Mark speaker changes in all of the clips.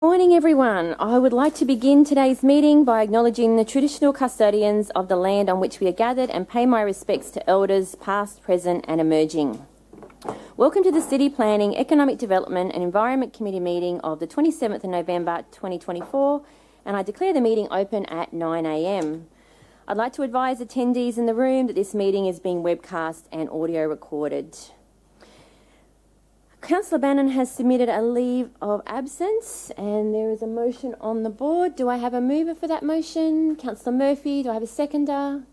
Speaker 1: Morning everyone. I would like to begin today's meeting by acknowledging the traditional custodians of the land on which we are gathered and pay my respects to elders past, present and emerging. Welcome to the City Planning, Economic Development and Environment Committee meeting of the 27th of November 2024, and I declare the meeting open at 9 a.m. I'd like to advise attendees in the room that this meeting is being webcast and audio recorded. Councillor Bannon has submitted a leave of absence and there is a motion on the board. Do I have a mover for that motion? Councillor Murphy, do I have a seconder?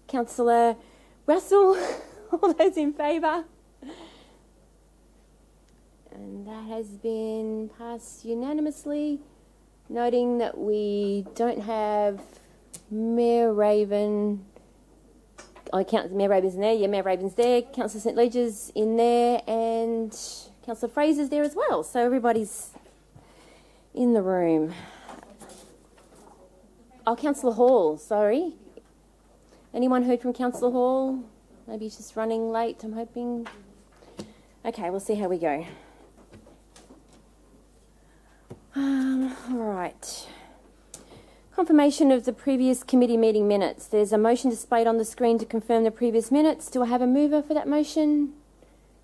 Speaker 1: Councillor Russell, all those in favour? And that has been passed unanimously, noting that we don't have Mayor Raven. Mayor Raven's in there. Yeah, Mayor Raven's there. Councillor St Leger's in there, and Councillor Fraser's there as well. So everybody's in the room. Oh, Councillor Hall, sorry. Anyone heard from Councillor Hall? Maybe he's just running late, I'm hoping. Okay, we'll see how we go. All right. Confirmation of the previous committee meeting minutes. There's a motion displayed on the screen to confirm the previous minutes. Do I have a mover for that motion?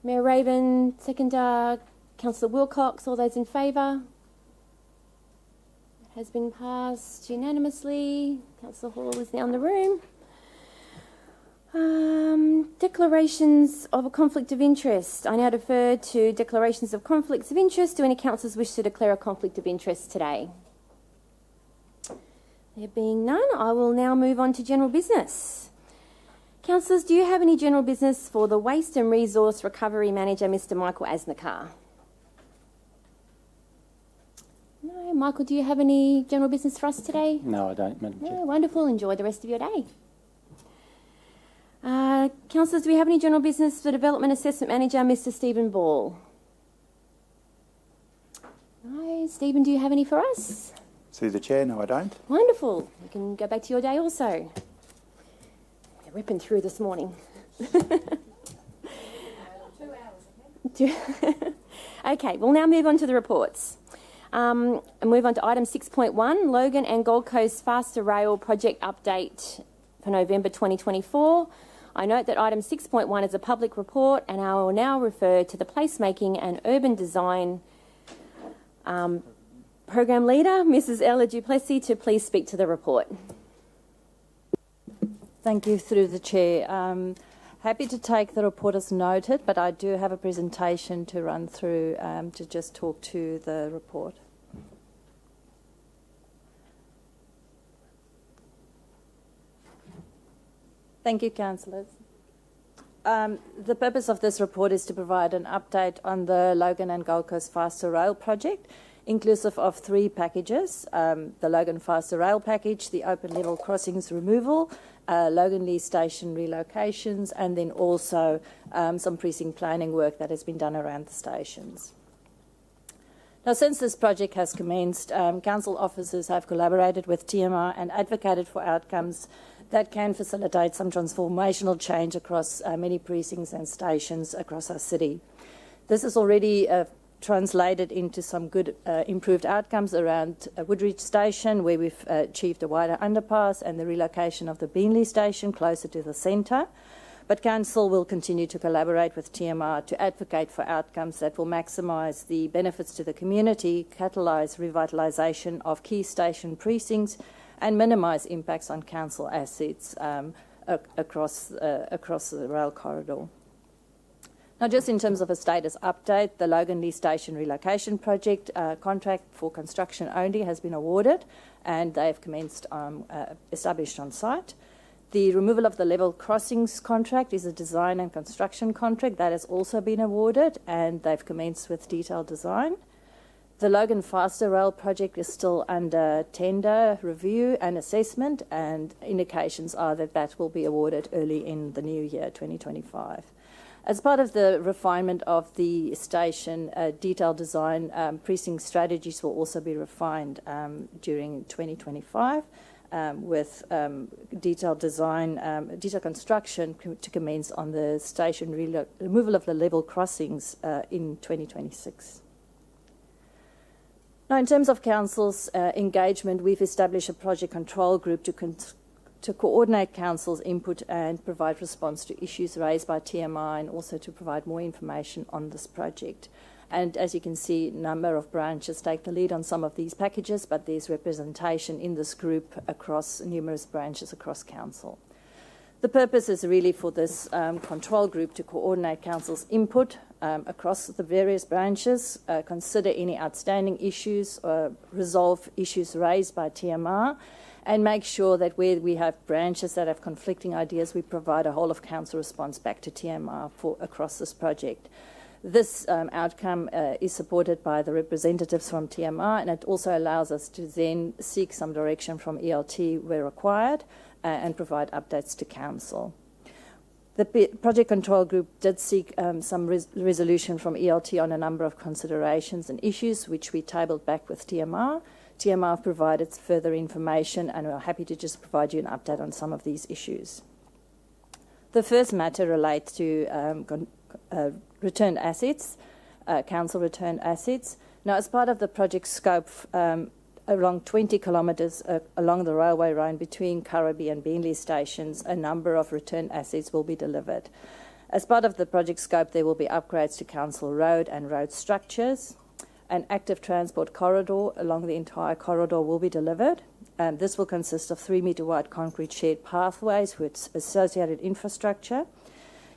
Speaker 1: Mayor Raven, seconder, Councillor Wilcox, all those in favour? It has been passed unanimously. Councillor Hall is now in the room. Declarations of a conflict of interest. I now defer to declarations of conflicts of interest. Do any councillors wish to declare a conflict of interest today? There being none, I will now move on to general business. Councillors, do you have any general business for the Waste and Resource Recovery Manager, Mr. Michael Asnakar? No. Michael, do you have any general business for us today?
Speaker 2: No, I don't, Madam Chair.
Speaker 1: No, wonderful. Enjoy the rest of your day. Councillors, do we have any general business for Development Assessment Manager, Mr. Stephen Ball? No. Stephen, do you have any for us?
Speaker 3: Through the chair, no I don't.
Speaker 1: Wonderful. You can go back to your day also. They're ripping through this morning.
Speaker 4: 2 hours,
Speaker 1: Okay, we'll now move on to the reports. And move on to item 6.1, Logan and Gold Coast Faster Rail Project Update for November 2024. I note that item 6.1 is a public report and I will now refer to the Placemaking and Urban Design Program Leader, Mrs. Ella Duplessis, to please speak to the report.
Speaker 5: Thank you, through the chair. Happy to take the report as noted, but I do have a presentation to run through to just talk to the report. Thank you, councillors. The purpose of this report is to provide an update on the Logan and Gold Coast Faster Rail project, inclusive of 3 packages: the Logan Faster Rail package, the open level crossings removal, Logan Lee Station relocations, and then also some precinct planning work that has been done around the stations. Now, since this project has commenced, council officers have collaborated with TMR and advocated for outcomes that can facilitate some transformational change across many precincts and stations across our city. This is already translated into some good improved outcomes around Woodridge Station, where we've achieved a wider underpass and the relocation of the Beanley Station closer to the centre. But Council will continue to collaborate with TMR to advocate for outcomes that will maximise the benefits to the community, catalyse revitalisation of key station precincts, and minimise impacts on council assets across the rail corridor. Now, just in terms of a status update, the Logan Lee Station relocation project contract for construction only has been awarded and they've commenced established on site. The removal of the level crossings contract is a design and construction contract that has also been awarded and they've commenced with detailed design. The Logan Faster Rail project is still under tender review and assessment, and indications are that that will be awarded early in the new year, 2025. As part of the refinement of the station, detailed design precinct strategies will also be refined during 2025, with detailed design, detailed construction to commence on the station removal of the level crossings in 2026. Now, in terms of Council's engagement, we've established a project control group to coordinate Council's input and provide response to issues raised by TMR, and also to provide more information on this project. And as you can see, a number of branches take the lead on some of these packages, but there's representation in this group across numerous branches across Council. The purpose is really for this control group to coordinate Council's input across the various branches, consider any outstanding issues, resolve issues raised by TMR, and make sure that where we have branches that have conflicting ideas, we provide a whole of Council response back to TMR across this project. This outcome is supported by the representatives from TMR, and it also allows us to then seek some direction from ELT where required and provide updates to Council. The Project Control Group did seek some resolution from ELT on a number of considerations and issues, which we tabled back with TMR. TMR provided further information, and we're happy to just provide you an update on some of these issues. The first matter relates to returned assets, Council returned assets. Now, as part of the project scope, along 20 kilometres along the railway line between Currabee and Beenleigh stations, a number of returned assets will be delivered. As part of the project scope, there will be upgrades to Council Road and road structures. An active transport corridor along the entire corridor will be delivered. This will consist of 3-metre wide concrete shared pathways with associated infrastructure.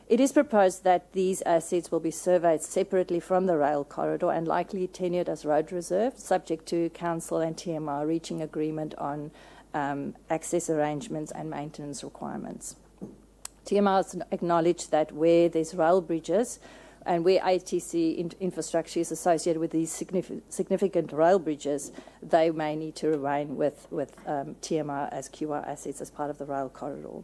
Speaker 5: It is proposed that these assets will be surveyed separately from the rail corridor and likely tenured as road reserve, subject to Council and TMR reaching agreement on access arrangements and maintenance requirements. TMR has acknowledged that where there's rail bridges and where ATC infrastructure is associated with these significant rail bridges, they may need to remain with TMR as QR assets as part of the rail corridor.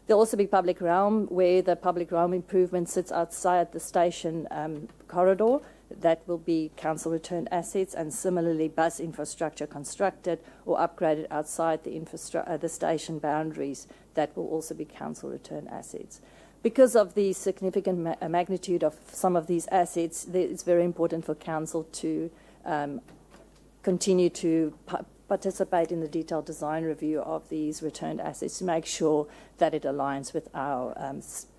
Speaker 5: There'll also be public realm, where the public realm improvement sits outside the station corridor. That will be Council returned assets, and similarly bus infrastructure constructed or upgraded outside the station boundaries. That will also be Council returned assets. Because of the significant magnitude of some of these assets, it's very important for Council to continue to participate in the detailed design review of these returned assets to make sure that it aligns with our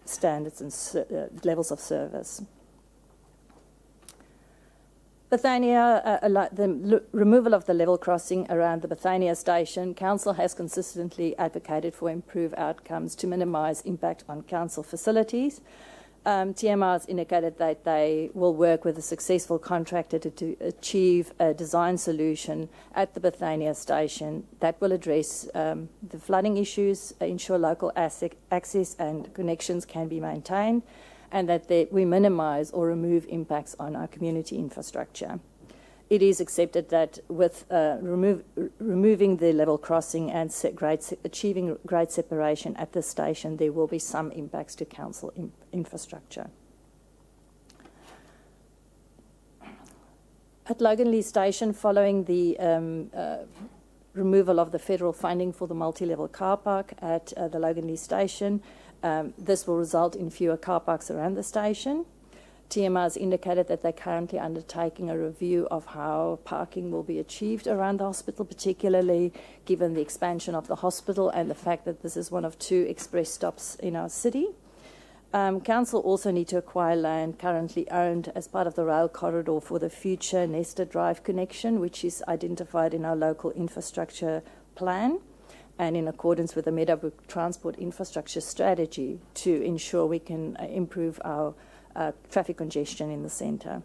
Speaker 5: standards and levels of service. Bethania, the removal of the level crossing around the Bethania station, Council has consistently advocated for improved outcomes to minimise impact on Council facilities. TMR has indicated that they will work with a successful contractor to achieve a design solution at the Bethania station that will address the flooding issues, ensure local access and connections can be maintained, and that we minimise or remove impacts on our community infrastructure. It is accepted that with removing the level crossing and achieving grade separation at the station, there will be some impacts to Council infrastructure. At Loganlea Station, following the removal of the federal funding for the multi-level car park at the Loganlea Station, this will result in fewer car parks around the station. TMR has indicated that they're currently undertaking a review of how parking will be achieved around the hospital, particularly given the expansion of the hospital and the fact that this is one of 2 express stops in our city. Council also need to acquire land currently owned as part of the rail corridor for the future Nesta Drive connection, which is identified in our local infrastructure plan and in accordance with the Meadowbrook Transport Infrastructure Strategy to ensure we can improve our traffic congestion in the centre.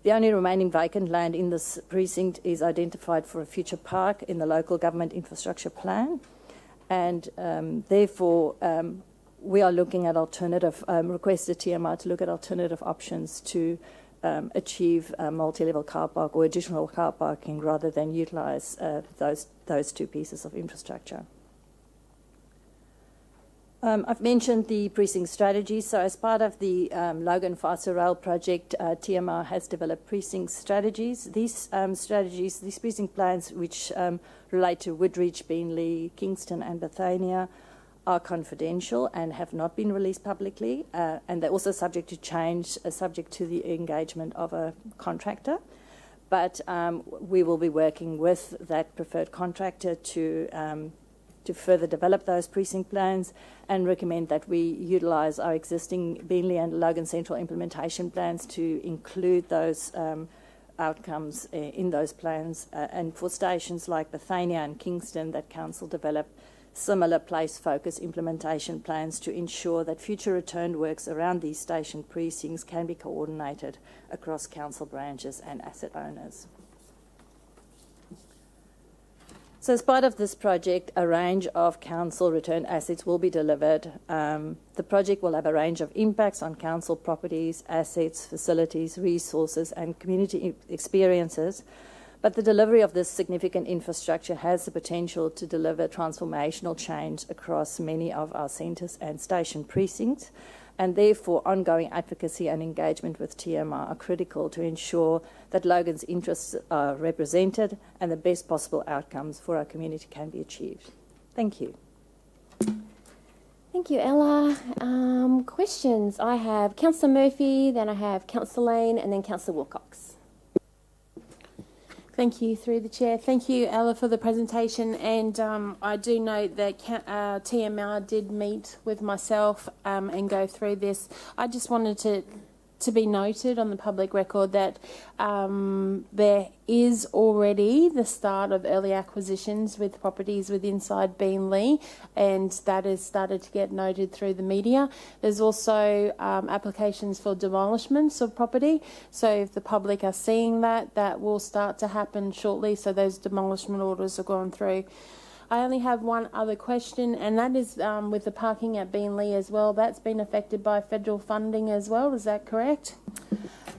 Speaker 5: The only remaining vacant land in this precinct is identified for a future park in the local government infrastructure plan, and therefore we are looking at requested TMR to look at alternative options to achieve a multi-level car park or additional car parking rather than utilise those 2 pieces of infrastructure. I've mentioned the precinct strategy. So as part of the Logan Faster Rail project, TMR has developed precinct strategies. These precinct plans, which relate to Woodridge, Beenleigh, Kingston and Bethania, are confidential and have not been released publicly. And they're also subject to change, subject to the engagement of a contractor. but we will be working with that preferred contractor to further develop those precinct plans and recommend that we utilise our existing Beenleigh and Logan Central implementation plans to include those outcomes in those plans. And for stations like Bethania and Kingston, that Council developed similar place-focused implementation plans to ensure that future return works around these station precincts can be coordinated across Council branches and asset owners. So as part of this project, a range of Council return assets will be delivered. The project will have a range of impacts on Council properties, assets, facilities, resources and community experiences. But the delivery of this significant infrastructure has the potential to deliver transformational change across many of our centres and station precincts, and therefore ongoing advocacy and engagement with TMR are critical to ensure that Logan's interests are represented and the best possible outcomes for our community can be achieved. Thank you.
Speaker 1: Thank you, Ella. Questions? I have Councillor Murphy, then I have Councillor Lane, and then Councillor Wilcox.
Speaker 2: Thank you, through the Chair. Thank you, Ella, for the presentation. And I do note that TMR did meet with myself and go through this. I just wanted to be noted on the public record that there is already the start of early acquisitions with properties with inside Beenleigh, and that has started to get noted through the media. There's also applications for demolishments of property, so if the public are seeing that, that will start to happen shortly, so those demolishment orders are going through. I only have one other question, and that is with the parking at Beenleigh as well. That's been affected by federal funding as well, is that correct?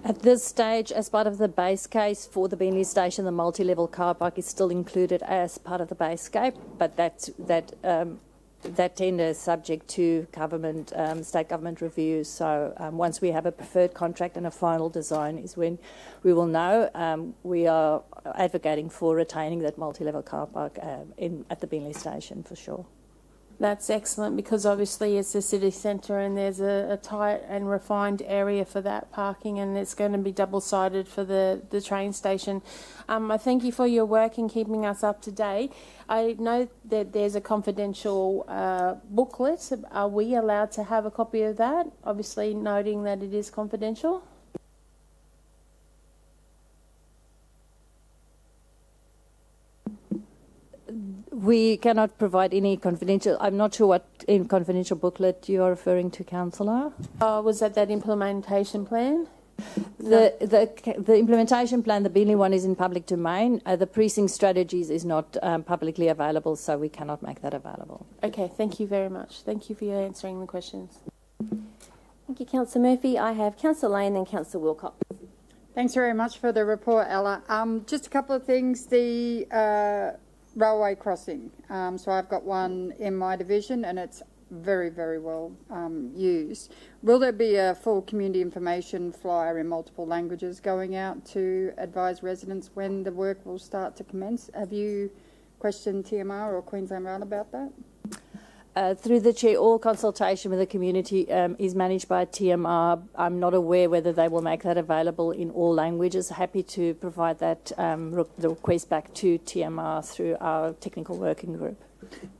Speaker 5: At this stage, as part of the base case for the Beenleigh station, the multi-level car park is still included as part of the base scope, but that tender is subject to government, state government reviews. So once we have a preferred contract and a final design is when we will know. We are advocating for retaining that multi-level car park at the Beenleigh station for sure.
Speaker 2: That's excellent, because obviously it's the city centre and there's a tight and refined area for that parking, and it's going to be double-sided for the train station. I thank you for your work in keeping us up to date. I know that there's a confidential booklet. Are we allowed to have a copy of that? Obviously noting that it is confidential.
Speaker 5: We cannot provide any confidential. I'm not sure what confidential booklet you are referring to, Councillor.
Speaker 2: Was that implementation plan?
Speaker 5: The implementation plan, the Beenleigh one, is in public domain. The precinct strategies is not publicly available, so we cannot make that available.
Speaker 2: Okay, thank you very much. Thank you for your answering the questions.
Speaker 1: Thank you, Councillor Murphy. I have Councillor Lane and Councillor Wilcox.
Speaker 4: Thanks very much for the report, Ella. Just a couple of things. The railway crossing. So I've got one in my division and it's very, very well used. Will there be a full community information flyer in multiple languages going out to advise residents when the work will start to commence? Have you questioned TMR or Queensland Rail about that?
Speaker 5: Through the Chair, all consultation with the community is managed by TMR. I'm not aware whether they will make that available in all languages. Happy to provide that the request back to TMR through our technical working group.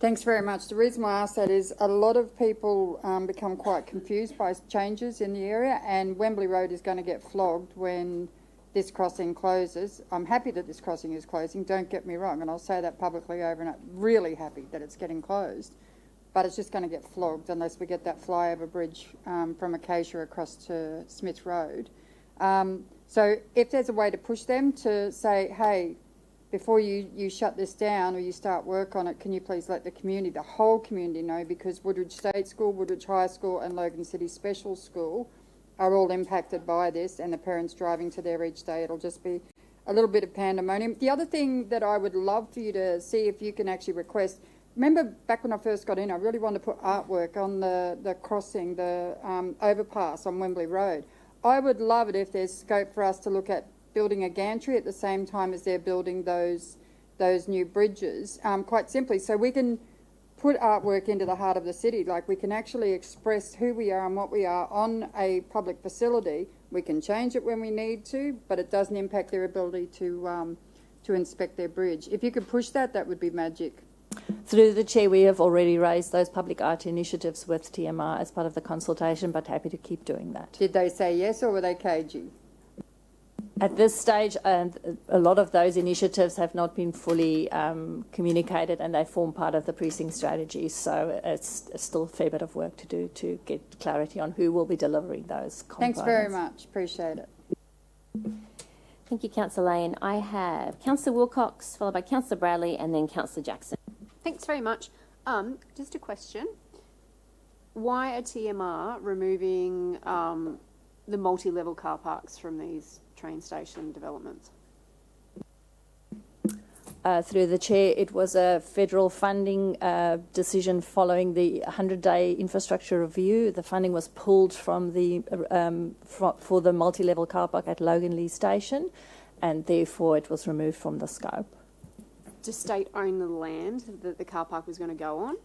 Speaker 4: Thanks very much. The reason why I ask that is a lot of people become quite confused by changes in the area, and Wembley Road is going to get flogged when this crossing closes. I'm happy that this crossing is closing, don't get me wrong, and I'll say that publicly over and over. Really happy that it's getting closed. But it's just going to get flogged unless we get that flyover bridge from Acacia across to Smith Road. So if there's a way to push them to say, hey, before you shut this down or you start work on it, can you please let the community, the whole community know, because Woodridge State School, Woodridge High School and Logan City Special School are all impacted by this, and the parents driving to there each day. It'll just be a little bit of pandemonium. The other thing that I would love for you to see if you can actually request, remember back when I first got in, I really wanted to put artwork on the crossing, the overpass on Wembley Road. I would love it if there's scope for us to look at building a gantry at the same time as they're building those new bridges, quite simply, so we can put artwork into the heart of the city. Like, we can actually express who we are and what we are on a public facility We can change it when we need to, but it doesn't impact their ability to inspect their bridge. If you could push that, that would be magic.
Speaker 5: Through the Chair, we have already raised those public art initiatives with TMR as part of the consultation, but happy to keep doing that.
Speaker 4: Did they say yes or were they cagey?
Speaker 5: At this stage, a lot of those initiatives have not been fully communicated, and they form part of the precinct strategy. So it's still a fair bit of work to do to get clarity on who will be delivering those components.
Speaker 4: Thanks very much. Appreciate it.
Speaker 1: Thank you, Councillor Lane. I have Councillor Wilcox, followed by Councillor Bradley, and then Councillor Jackson.
Speaker 3: Thanks very much. Just a question. Why are TMR removing the multi-level car parks from these train station developments?
Speaker 5: Through the Chair, it was a federal funding decision following the 100-day infrastructure review. The funding was pulled from the for the multi-level car park at Logan Lee Station, and therefore it was removed from the scope.
Speaker 3: Does state own the land that the car park was going to go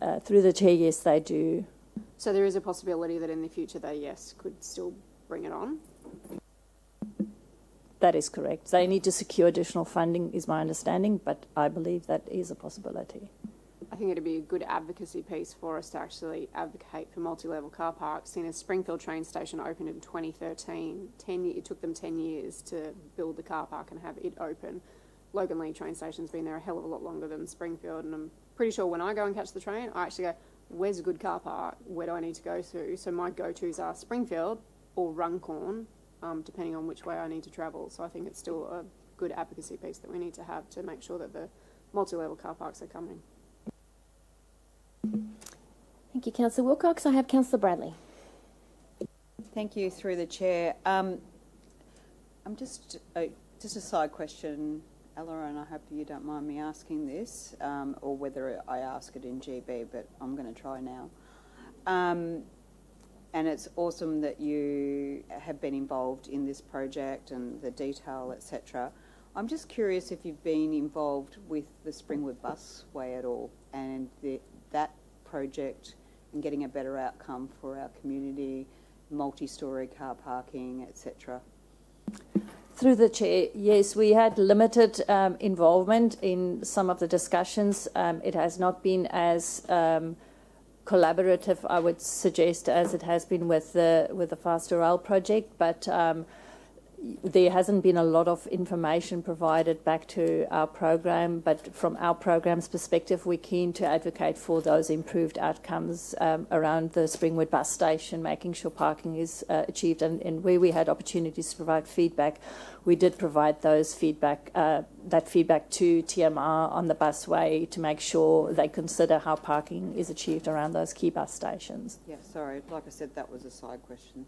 Speaker 3: on?
Speaker 5: Through the Chair, yes, they do.
Speaker 3: So there is a possibility that in the future they, yes, could still bring it on?
Speaker 5: That is correct. They need to secure additional funding, is my understanding, but I believe that is a possibility.
Speaker 3: I think it'd be a good advocacy piece for us to actually advocate for multi-level car parks. Seeing as Springfield train station opened in 2013, it took them 10 years to build the car park and have it open. Logan Lee train station's been there a hell of a lot longer than Springfield, and I'm pretty sure when I go and catch the train, I actually go, where's a good car park? Where do I need to go to? So my go-tos are Springfield or Runcorn, depending on which way I need to travel. So I think it's still a good advocacy piece that we need to have to make sure that the multi-level car parks are coming.
Speaker 1: Thank you, Councillor Wilcox. I have Councillor Bradley.
Speaker 6: Thank you, through the Chair. I'm just a side question, Ella, and I hope you don't mind me asking this, or whether I ask it in GB, but I'm going to try now. And it's awesome that you have been involved in this project and the detail, etc. I'm just curious if you've been involved with the Springwood Busway at all, and that project and getting a better outcome for our community, multi-storey car parking, etc.
Speaker 5: Through the Chair, yes, we had limited involvement in some of the discussions. It has not been as collaborative, I would suggest, as it has been with the Faster Rail project, but there hasn't been a lot of information provided back to our program. But from our program's perspective, we're keen to advocate for those improved outcomes around the Springwood bus station, making sure parking is achieved, and where we had opportunities to provide feedback, we did provide those feedback to TMR on the busway to make sure they consider how parking is achieved around those key bus stations.
Speaker 6: Yeah, sorry, like I said, that was a side question.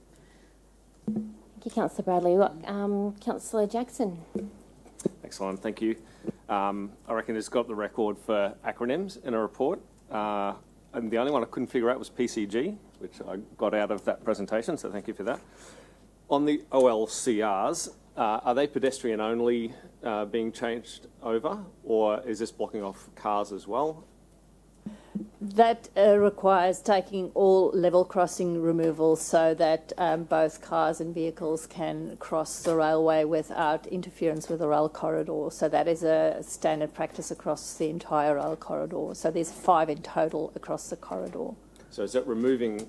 Speaker 1: Thank you, Councillor Bradley. Councillor Jackson.
Speaker 7: Excellent, thank you. I reckon it's got the record for acronyms in a report. And the only one I couldn't figure out was PCG, which I got out of that presentation, so thank you for that. On the OLCRs, are they pedestrian only being changed over, or is this blocking off cars as well?
Speaker 5: That requires taking all level crossing removals so that both cars and vehicles can cross the railway without interference with the rail corridor. So that is a standard practice across the entire rail corridor. So there's 5 in total across the corridor.
Speaker 7: So is that removing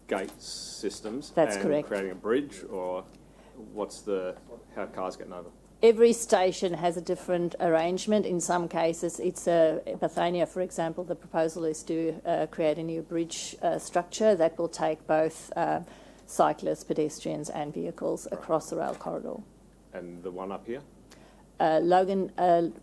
Speaker 7: gate systems?
Speaker 5: That's correct.
Speaker 7: Creating a bridge, or how cars getting over?
Speaker 5: Every station has a different arrangement. In some cases, it's Bethania, for example, the proposal is to create a new bridge structure that will take both cyclists, pedestrians and vehicles across the rail corridor.
Speaker 7: And the one up here?
Speaker 5: Logan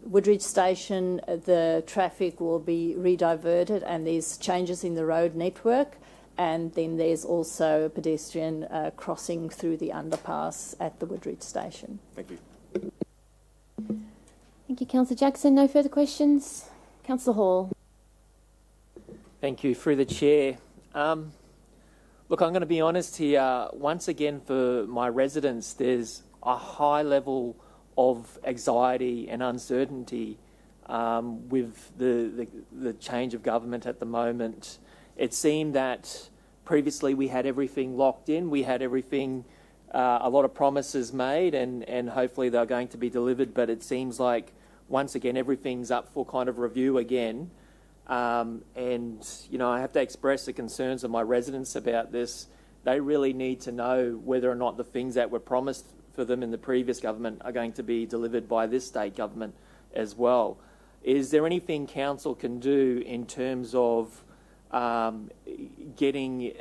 Speaker 5: Woodridge Station, the traffic will be rediverted and there's changes in the road network, and then there's also a pedestrian crossing through the underpass at the Woodridge Station.
Speaker 7: Thank you.
Speaker 1: Thank you, Councillor Jackson. No further questions. Councillor Hall.
Speaker 8: Thank you. Through the Chair. Look, I'm going to be honest here. Once again, for my residents, there's a high level of anxiety and uncertainty with the change of government at the moment. It seemed that previously we had everything locked in, we had everything, a lot of promises made, and hopefully they're going to be delivered, but it seems like once again everything's up for kind of review again. And, you know, I have to express the concerns of my residents about this. They really need to know whether or not the things that were promised for them in the previous government are going to be delivered by this state government as well. Is there anything council can do in terms of getting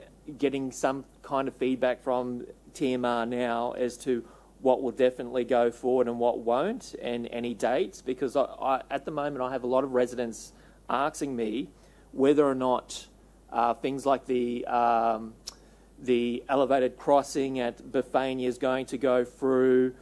Speaker 8: some kind of feedback from TMR now as to what will definitely go forward and what won't, and any dates? Because I at the moment I have a lot of residents asking me whether or not things like the elevated crossing at Bethania is going to go through,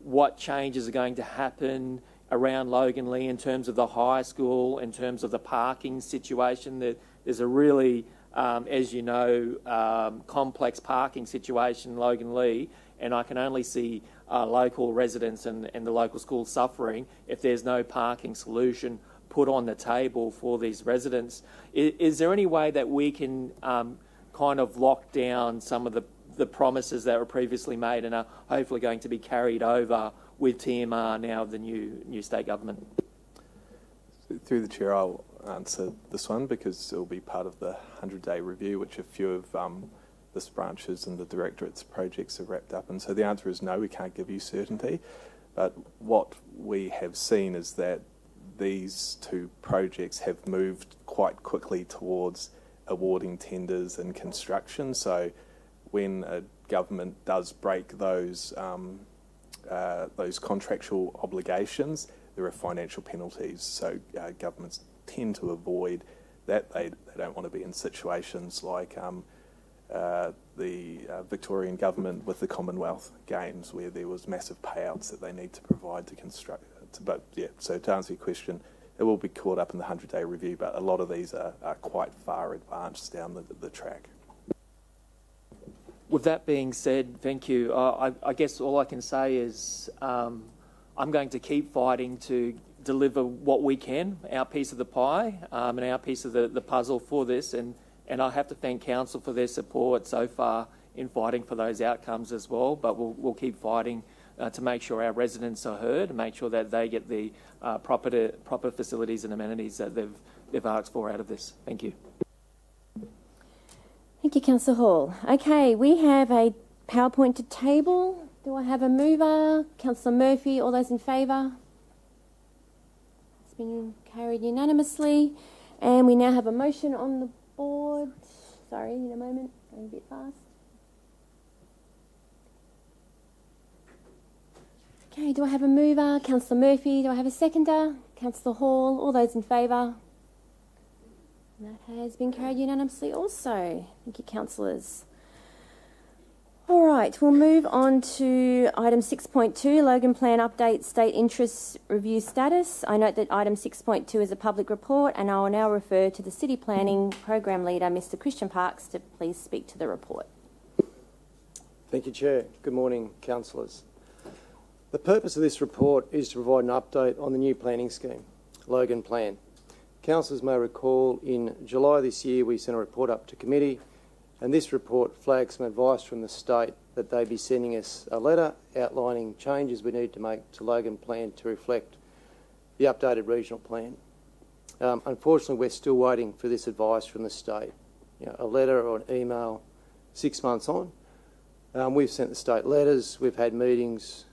Speaker 8: what changes are going to happen around Loganlea in terms of the high school, in terms of the parking situation. There's a really, as you know, complex parking situation in Loganlea, and I can only see local residents and the local schools suffering if there's no parking solution put on the table for these residents. Is there any way that we can kind of lock down some of the promises that were previously made and are hopefully going to be carried over with TMR now of the new state government?
Speaker 9: Through the chair, I'll answer this one because it will be part of the 100-day review, which a few of this branches and the directorate's projects are wrapped up in. So the answer is no, we can't give you certainty. But what we have seen is that these two projects have moved quite quickly towards awarding tenders and construction. So when a government does break those contractual obligations, there are financial penalties. So governments tend to avoid that. They don't want to be in situations like the Victorian government with the Commonwealth Games, where there was massive payouts that they need to provide to construct. But yeah, so to answer your question, it will be caught up in the 100-day review, but a lot of these are quite far advanced down the track.
Speaker 8: With that being said, thank you. I guess all I can say is I'm going to keep fighting to deliver what we can, our piece of the pie, and our piece of the puzzle for this. And I have to thank council for their support so far in fighting for those outcomes as well. But we'll keep fighting to make sure our residents are heard and make sure that they get the proper facilities and amenities that they've asked for out of this. Thank you.
Speaker 1: Thank you, Councillor Hall. Okay, we have a PowerPoint to table. Do I have a mover? Councillor Murphy, all those in favour? It's been carried unanimously. And we now have a motion on the board. Sorry, in a moment, going a bit fast. Okay, do I have a mover? Councillor Murphy. Do I have a seconder? Councillor Hall. All those in favour? That has been carried unanimously also. Thank you, councillors. All right, we'll move on to item 6.2, Logan Plan Update State Interest Review Status. I note that item 6.2 is a public report, and I will now refer to the City Planning Program Leader, Mr. Christian Parks, to please speak to the report.
Speaker 10: Thank you, Chair. Good morning, councillors. The purpose of this report is to provide an update on the new planning scheme, Logan Plan. Councillors may recall in July this year we sent a report up to committee, and this report flagged some advice from the state that they'd be sending us a letter outlining changes we need to make to Logan Plan to reflect the updated regional plan. Unfortunately, we're still waiting for this advice from the state. You know, a letter or an email 6 months on. We've sent the state letters, we've had meetings,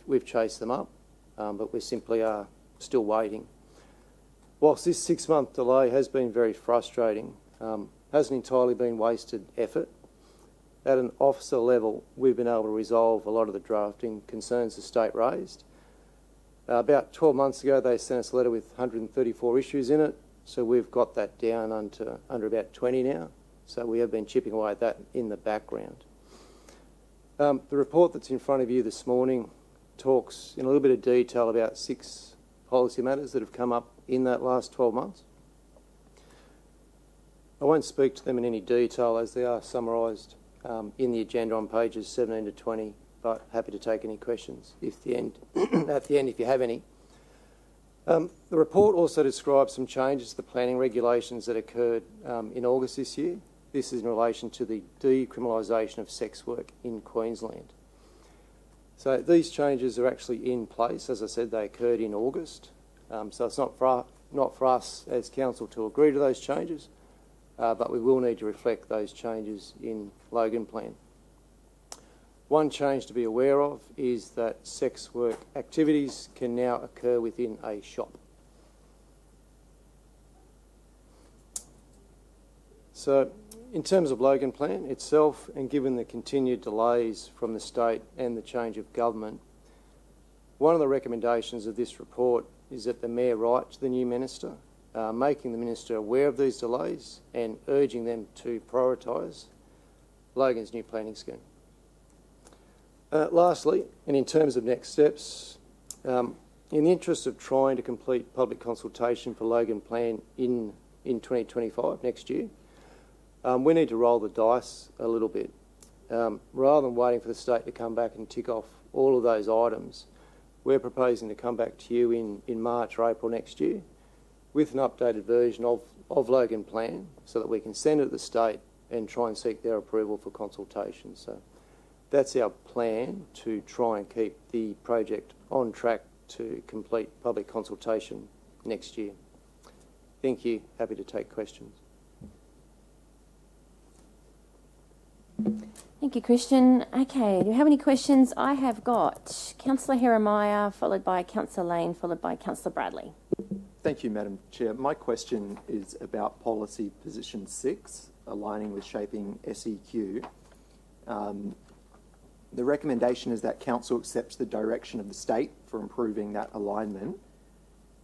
Speaker 10: we've chased them up, but we simply are still waiting. Whilst this 6-month delay has been very frustrating, hasn't entirely been wasted effort. At an officer level, we've been able to resolve a lot of the drafting concerns the state raised. About 12 months ago, they sent us a letter with 134 issues in it, so we've got that down under about 20 now. So we have been chipping away at that in the background. The report that's in front of you this morning talks in a little bit of detail about 6 policy matters that have come up in that last 12 months. I won't speak to them in any detail as they are summarised in the agenda on pages 17 to 20, but happy to take any questions at the end if you have any. The report also describes some changes to the planning regulations that occurred in August this year. This is in relation to the decriminalisation of sex work in Queensland. So these changes are actually in place. As I said, they occurred in August. So it's not for us as council to agree to those changes, but we will need to reflect those changes in Logan Plan. One change to be aware of is that sex work activities can now occur within a shop. So, in terms of Logan Plan itself, and given the continued delays from the state and the change of government, one of the recommendations of this report is that the Mayor write to the new Minister, making the Minister aware of these delays and urging them to prioritise Logan's new planning scheme. Lastly, and in terms of next steps, in the interest of trying to complete public consultation for Logan Plan in 2025, next year, we need to roll the dice a little bit. Rather than waiting for the state to come back and tick off all of those items, we're proposing to come back to you in March or April next year with an updated version of Logan Plan so that we can send it to the state and try and seek their approval for consultation. So that's our plan, to try and keep the project on track to complete public consultation next year. Thank you. Happy to take questions.
Speaker 1: Thank you, Christian. Okay, do you have any questions? I have got Councillor Jeremiah, followed by Councillor Lane, followed by Councillor Bradley.
Speaker 11: Thank you, Madam Chair. My question is about policy position 6, aligning with shaping SEQ. The recommendation is that Council accepts the direction of the state for improving that alignment,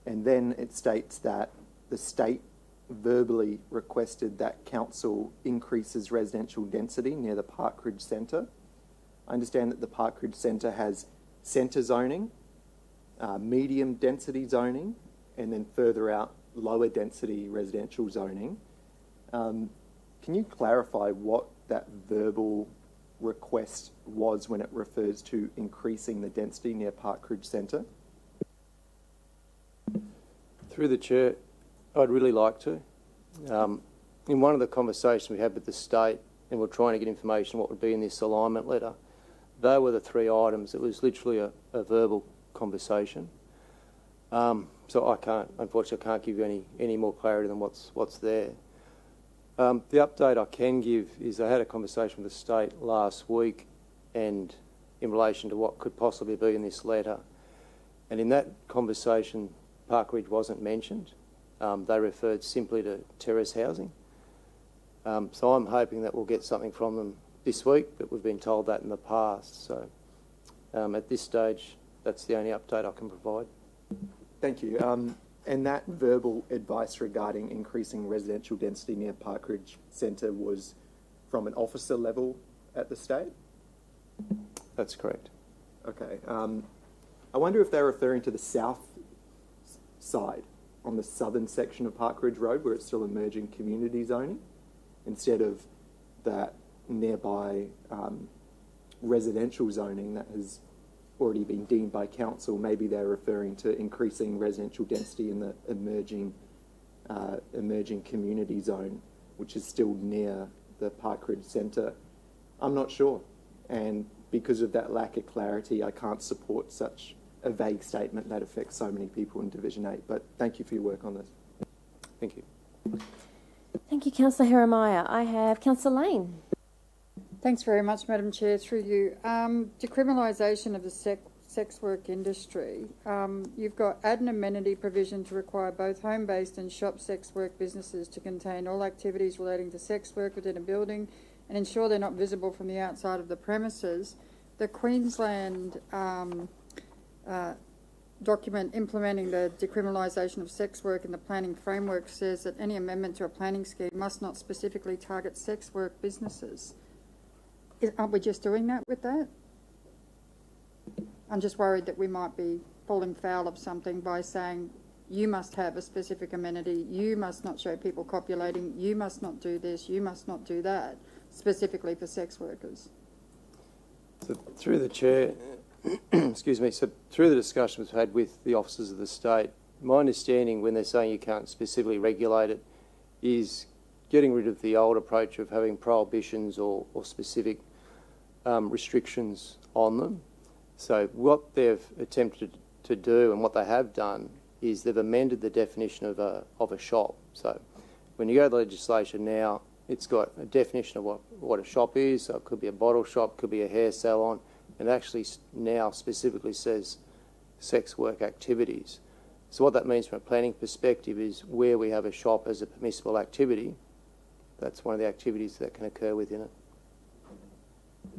Speaker 11: and then it states that the state verbally requested that Council increases residential density near the Parkridge Centre. I understand that the Parkridge Centre has centre zoning, medium density zoning, and then further out lower density residential zoning. Can you clarify what that verbal request was when it refers to increasing the density near Parkridge Centre?
Speaker 10: Through the Chair, I'd really like to. In one of the conversations we had with the state, and we're trying to get information what would be in this alignment letter, they were the 3 items. It was literally a verbal conversation. So unfortunately, I can't give you any more clarity than what's there. The update I can give is I had a conversation with the state last week, and in relation to what could possibly be in this letter. And in that conversation, Parkridge wasn't mentioned. They referred simply to terrace housing. So I'm hoping that we'll get something from them this week, but we've been told that in the past. So at this stage, that's the only update I can provide.
Speaker 11: Thank you. And that verbal advice regarding increasing residential density near Parkridge Centre was from an officer level at the state?
Speaker 10: That's correct.
Speaker 11: Okay. I wonder if they're referring to the south side, on the southern section of Parkridge Road, where it's still emerging community zoning, instead of that nearby residential zoning that has already been deemed by council. Maybe they're referring to increasing residential density in the emerging community zone, which is still near the Parkridge Centre. I'm not sure, and because of that lack of clarity, I can't support such a vague statement that affects so many people in Division 8. But thank you for your work on this.
Speaker 10: Thank you.
Speaker 1: Thank you, Councillor Jeremiah. I have Councillor Lane.
Speaker 4: Thanks very much, Madam Chair. Through you. Decriminalisation of the sex work industry. You've got add an amenity provision to require both home-based and shop sex work businesses to contain all activities relating to sex work within a building and ensure they're not visible from the outside of the premises. The Queensland document implementing the decriminalisation of sex work in the planning framework says that any amendment to a planning scheme must not specifically target sex work businesses. Aren't we just doing that with that? I'm just worried that we might be falling foul of something by saying you must have a specific amenity, you must not show people copulating, you must not do this, you must not do that, specifically for sex workers.
Speaker 10: So through the Chair, excuse me, so through the discussion we've had with the officers of the state, my understanding when they're saying you can't specifically regulate it is getting rid of the old approach of having prohibitions or specific restrictions on them. So what they've attempted to do and what they have done is they've amended the definition of a shop. So when you go to the legislation now, it's got a definition of what a shop is. So it could be a bottle shop, could be a hair salon, and it actually now specifically says sex work activities. So what that means from a planning perspective is where we have a shop as a permissible activity, that's one of the activities that can occur within it.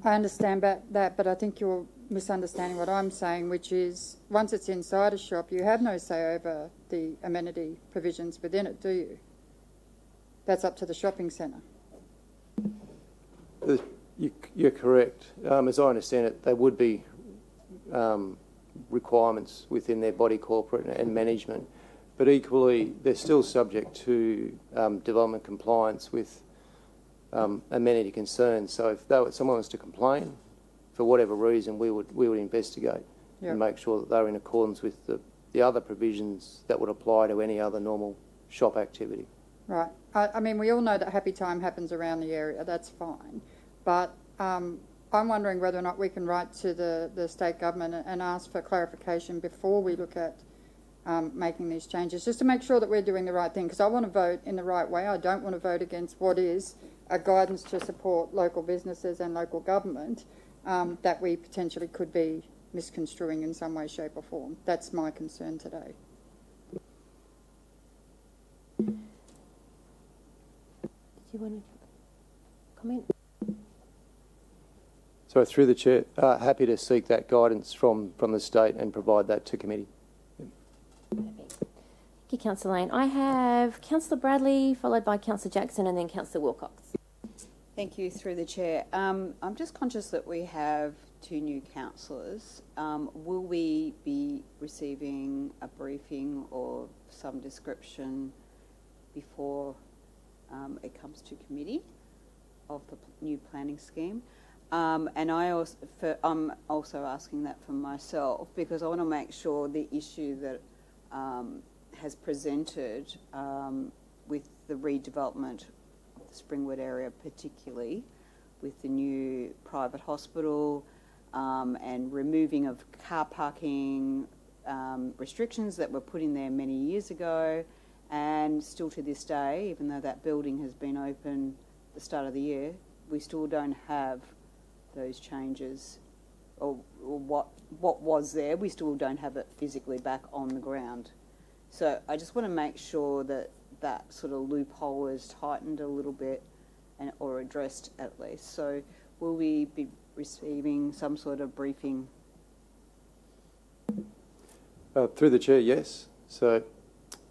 Speaker 4: I understand that, but I think you're misunderstanding what I'm saying, which is once it's inside a shop, you have no say over the amenity provisions within it, do you? That's up to the shopping centre.
Speaker 10: You're correct. As I understand it, there would be requirements within their body corporate and management, but equally they're still subject to development compliance with amenity concerns. So if someone was to complain, for whatever reason, we would investigate and make sure that they're in accordance with the other provisions that would apply to any other normal shop activity.
Speaker 4: Right. I mean, we all know that happy time happens around the area. That's fine. But I'm wondering whether or not we can write to the state government and ask for clarification before we look at making these changes, just to make sure that we're doing the right thing. Because I want to vote in the right way. I don't want to vote against what is a guidance to support local businesses and local government that we potentially could be misconstruing in some way, shape or form. That's my concern today.
Speaker 1: Did you want to comment?
Speaker 10: So through the Chair, happy to seek that guidance from the state and provide that to committee.
Speaker 1: Thank you, Councillor Lane. I have Councillor Bradley, followed by Councillor Jackson and then Councillor Wilcox.
Speaker 6: Thank you, through the Chair. I'm just conscious that we have 2 new councillors. Will we be receiving a briefing or some description before it comes to committee of the new planning scheme? And I'm also asking that for myself because I want to make sure the issue that has presented with the redevelopment of the Springwood area, particularly with the new private hospital and removing of car parking restrictions that were put in there many years ago, and still to this day, even though that building has been open at the start of the year, we still don't have those changes, or what was there, we still don't have it physically back on the ground. So I just want to make sure that that sort of loophole is tightened a little bit or addressed at least. So will we be receiving some sort of briefing?
Speaker 10: Through the Chair, yes. So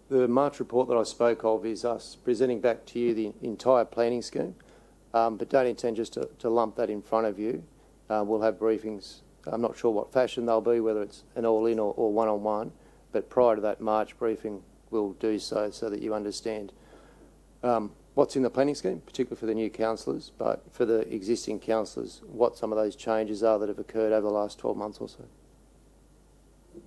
Speaker 10: the March report that I spoke of is us presenting back to you the entire planning scheme, but don't intend just to lump that in front of you. We'll have briefings. I'm not sure what fashion they'll be, whether it's an all-in or one-on-one, but prior to that March briefing, we'll do so that you understand what's in the planning scheme, particularly for the new councillors, but for the existing councillors, what some of those changes are that have occurred over the last 12 months or so.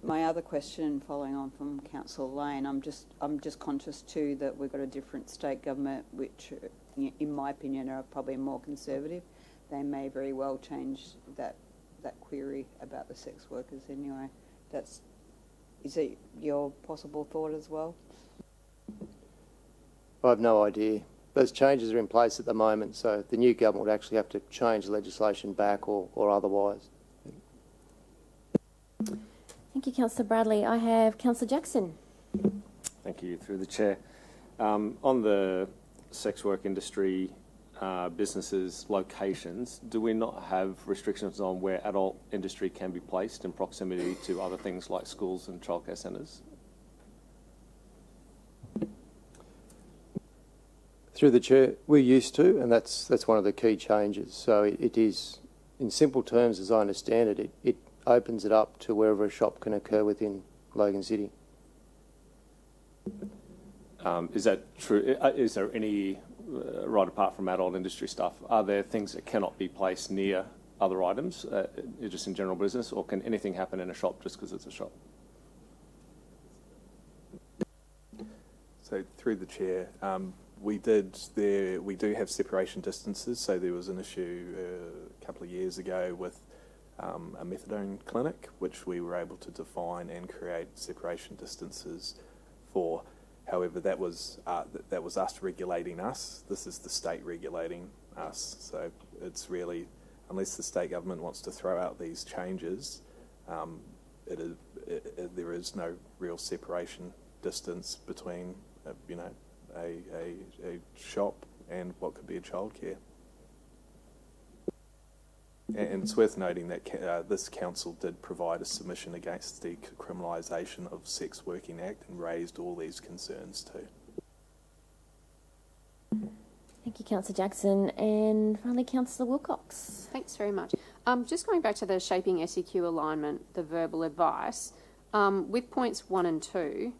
Speaker 6: My other question, following on from Councillor Lane, I'm just conscious too that we've got a different state government, which, in my opinion, are probably more conservative. They may very well change that query about the sex workers anyway. Is it your possible thought as well?
Speaker 10: I have no idea. Those changes are in place at the moment, so the new government would actually have to change legislation back or otherwise.
Speaker 1: Thank you, Councillor Bradley. I have Councillor Jackson.
Speaker 7: Thank you, through the Chair. On the sex work industry businesses' locations, do we not have restrictions on where adult industry can be placed in proximity to other things like schools and childcare centres?
Speaker 10: Through the Chair, we're used to, and that's one of the key changes. So it is, in simple terms, as I understand it, it opens it up to wherever a shop can occur within Logan City.
Speaker 7: Is that true? Is there any, right apart from adult industry stuff, are there things that cannot be placed near other items, just in general business, or can anything happen in a shop just because it's a shop?
Speaker 9: So through the Chair, we do have separation distances, so there was an issue a couple of years ago with a methadone clinic, which we were able to define and create separation distances for. However, that was us regulating us. This is the state regulating us. So it's really, unless the state government wants to throw out these changes, there is no real separation distance between a shop and what could be a childcare. And it's worth noting that this council did provide a submission against the Criminalisation of Sex Working Act and raised all these concerns too.
Speaker 1: Thank you, Councillor Jackson. And finally, Councillor Wilcox.
Speaker 3: Thanks very much. Just going back to the shaping SEQ alignment, the verbal advice, with points 1 and 2,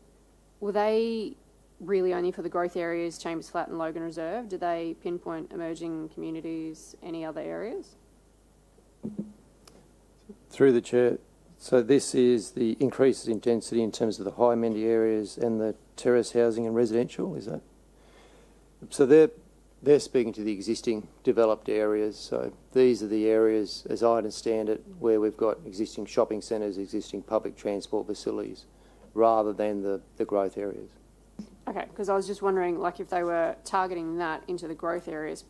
Speaker 3: were they really only for the growth areas, Chambers Flat and Logan Reserve? Did they pinpoint emerging communities, any other areas?
Speaker 10: Through the Chair, so this is the increases in density in terms of the high amenity areas and the terrace housing and residential, is that? So they're speaking to the existing developed areas. So these are the areas, as I understand it, where we've got existing shopping centres, existing public transport facilities, rather than the growth areas.
Speaker 3: Okay, because I was just wondering, like, if they were targeting that into the growth areas,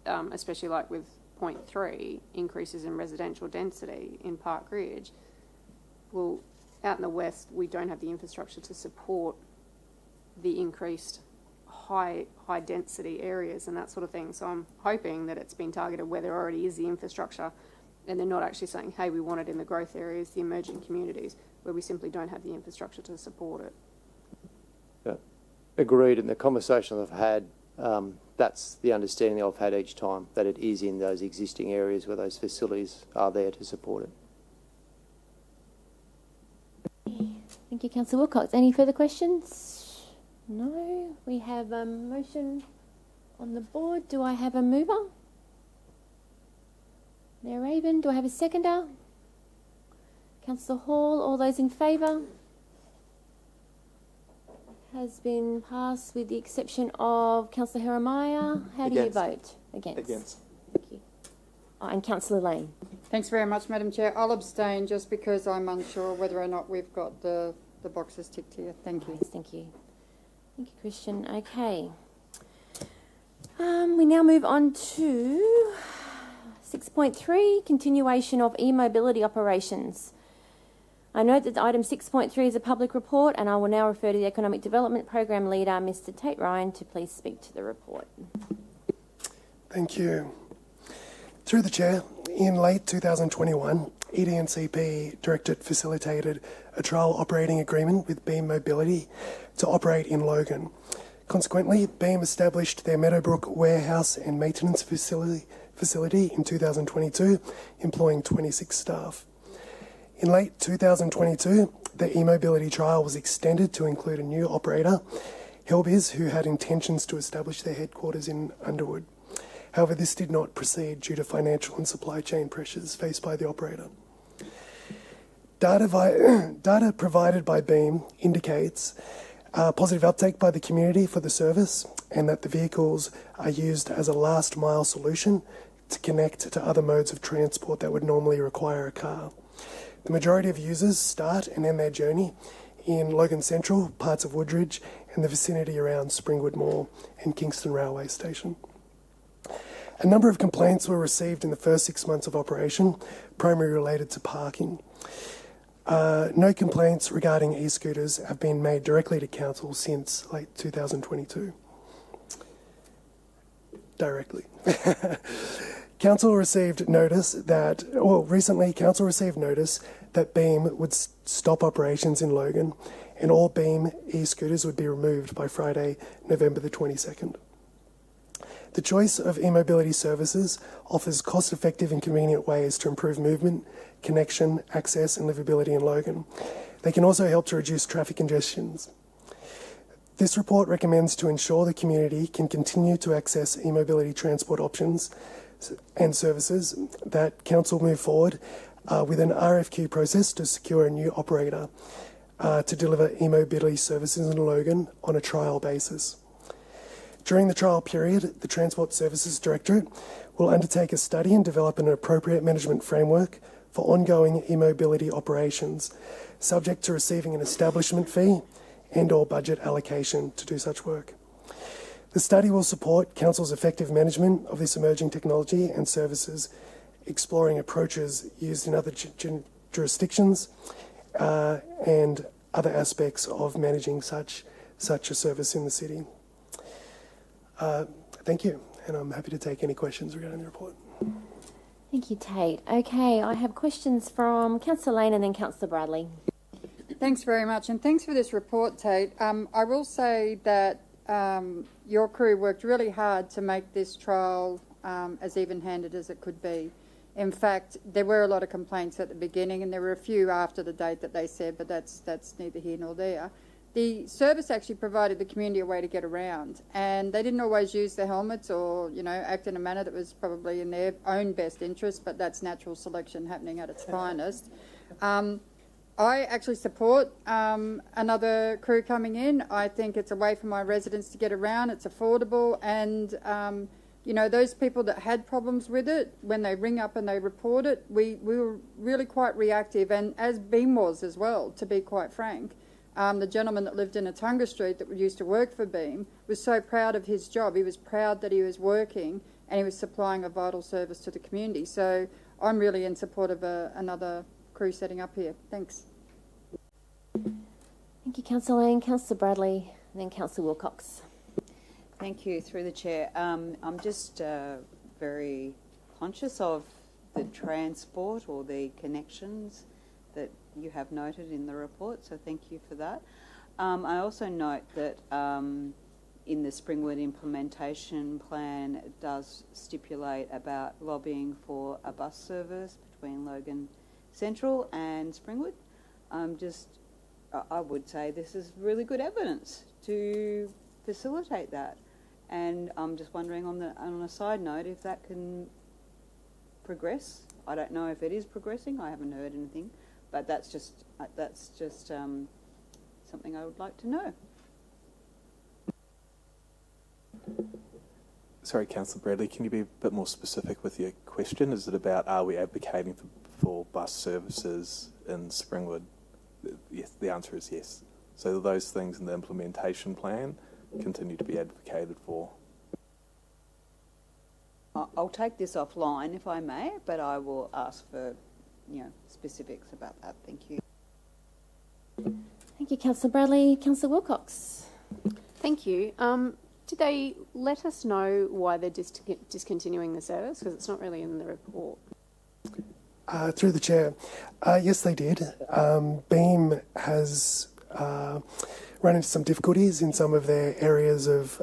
Speaker 3: especially like with point 3, increases in residential density in Park Ridge. Well, out in the west, we don't have the infrastructure to support the increased high density areas and that sort of thing. So I'm hoping that it's been targeted where there already is the infrastructure, and they're not actually saying, hey, we want it in the growth areas, the emerging communities, where we simply don't have the infrastructure to support it.
Speaker 10: Yeah, agreed. In the conversation I've had, that's the understanding I've had each time, that it is in those existing areas where those facilities are there to support it.
Speaker 1: Thank you, Councillor Wilcox. Any further questions? No. We have a motion on the board. Do I have a mover? Mayor Raven. Do I have a seconder? Councillor Hall. All those in favour? Has been passed with the exception of Councillor Jeremiah. How do you vote? Against. Thank you. Oh, and Councillor Lane.
Speaker 4: Thanks very much, Madam Chair. I'll abstain just because I'm unsure whether or not we've got the boxes ticked here. Thank you.
Speaker 1: Yes, thank you. Thank you, Christian. Okay. We now move on to 6.3, continuation of e-mobility operations. I note that item 6.3 is a public report, and I will now refer to the Economic Development Program Leader, Mr. Tate Ryan, to please speak to the report.
Speaker 12: Thank you. Through the Chair, in late 2021, EDNCP facilitated a trial operating agreement with Beam Mobility to operate in Logan. Consequently, Beam established their Meadowbrook warehouse and maintenance facility in 2022, employing 26 staff. In late 2022, the e-mobility trial was extended to include a new operator, Hillbiz, who had intentions to establish their headquarters in Underwood. However, this did not proceed due to financial and supply chain pressures faced by the operator. Data provided by Beam indicates positive uptake by the community for the service, and that the vehicles are used as a last mile solution to connect to other modes of transport that would normally require a car. The majority of users start and end their journey in Logan Central, parts of Woodridge, and the vicinity around Springwood Mall and Kingston Railway Station. A number of complaints were received in the first 6 months of operation, primarily related to parking. No complaints regarding e-scooters have been made directly to Council since late 2022. Directly. Council received notice that, recently Council received notice that Beam would stop operations in Logan, and all Beam e-scooters would be removed by Friday, November the 22nd. The choice of e-mobility services offers cost-effective and convenient ways to improve movement, connection, access and livability in Logan. They can also help to reduce traffic congestions. This report recommends to ensure the community can continue to access e-mobility transport options and services that Council move forward with an RFQ process to secure a new operator to deliver e-mobility services in Logan on a trial basis. During the trial period, the Transport Services Directorate will undertake a study and develop an appropriate management framework for ongoing e-mobility operations, subject to receiving an establishment fee and/or budget allocation to do such work. The study will support Council's effective management of this emerging technology and services, exploring approaches used in other jurisdictions and other aspects of managing such a service in the city. Thank you, and I'm happy to take any questions regarding the report.
Speaker 1: Thank you, Tate. Okay, I have questions from Councillor Lane and then Councillor Bradley.
Speaker 4: Thanks very much, and thanks for this report, Tate. I will say that your crew worked really hard to make this trial as even-handed as it could be. In fact, there were a lot of complaints at the beginning, and there were a few after the date that they said, but that's neither here nor there. The service actually provided the community a way to get around, and they didn't always use their helmets or, act in a manner that was probably in their own best interest, but that's natural selection happening at its finest. I actually support another crew coming in. I think it's a way for my residents to get around. It's affordable, and those people that had problems with it, when they ring up and they report it, we were really quite reactive, and as Beam was as well, to be quite frank. The gentleman that lived in Atunga Street that used to work for Beam was so proud of his job. He was proud that he was working and he was supplying a vital service to the community. So I'm really in support of another crew setting up here. Thanks.
Speaker 1: Thank you, Councillor Lane. Councillor Bradley and then Councillor Wilcox.
Speaker 6: Thank you, through the chair. I'm just very conscious of the transport or the connections that you have noted in the report, so thank you for that. I also note that in the Springwood implementation plan, it does stipulate about lobbying for a bus service between Logan Central and Springwood. I would say this is really good evidence to facilitate that. And I'm just wondering on a side note if that can progress. I don't know if it is progressing. I haven't heard anything, but that's just something I would like to know.
Speaker 9: Sorry, Councillor Bradley, can you be a bit more specific with your question? Is it about, are we advocating for bus services in Springwood? Yes, the answer is yes. So those things in the implementation plan continue to be advocated for.
Speaker 6: I'll take this offline if I may, but I will ask for specifics about that. Thank you.
Speaker 1: Thank you, Councillor Bradley. Councillor Wilcox.
Speaker 3: Thank you. Did they let us know why they're discontinuing the service? Because it's not really in the report.
Speaker 12: Through the chair, yes, they did. Beam has run into some difficulties in some of their areas of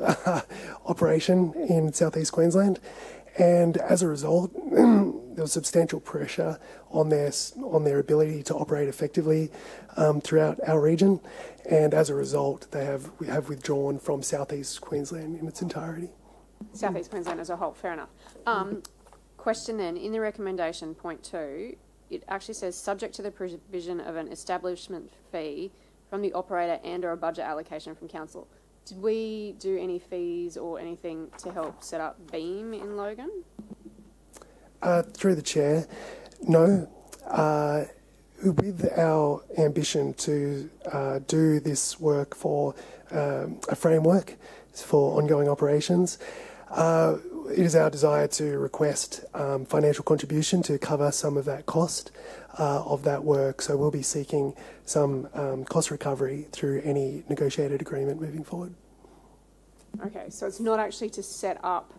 Speaker 12: operation in southeast Queensland, and as a result, there was substantial pressure on their ability to operate effectively throughout our region, and as a result, we have withdrawn from southeast Queensland in its entirety.
Speaker 3: Southeast Queensland as a whole, fair enough. Question then, in the recommendation, point 2, it actually says subject to the provision of an establishment fee from the operator and or a budget allocation from council. Did we do any fees or anything to help set up Beam in Logan?
Speaker 12: Through the chair, no. With our ambition to do this work for a framework for ongoing operations, it is our desire to request financial contribution to cover some of that cost of that work. So we'll be seeking some cost recovery through any negotiated agreement moving forward.
Speaker 3: Okay, so it's not actually to set up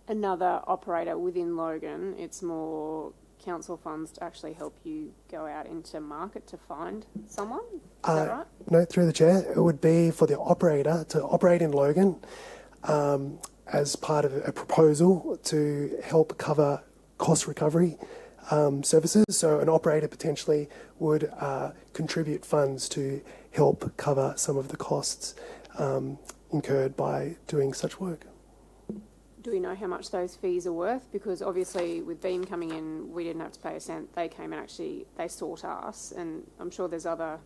Speaker 3: another operator within Logan, it's more council funds to actually help you go out into market to find someone? Is that right?
Speaker 12: No, through the chair, it would be for the operator to operate in Logan as part of a proposal to help cover cost recovery services. So an operator potentially would contribute funds to help cover some of the costs incurred by doing such work.
Speaker 3: Do we know how much those fees are worth? Because obviously with Beam coming in, we didn't have to pay a cent. They came and actually, they sought us, and I'm sure there's other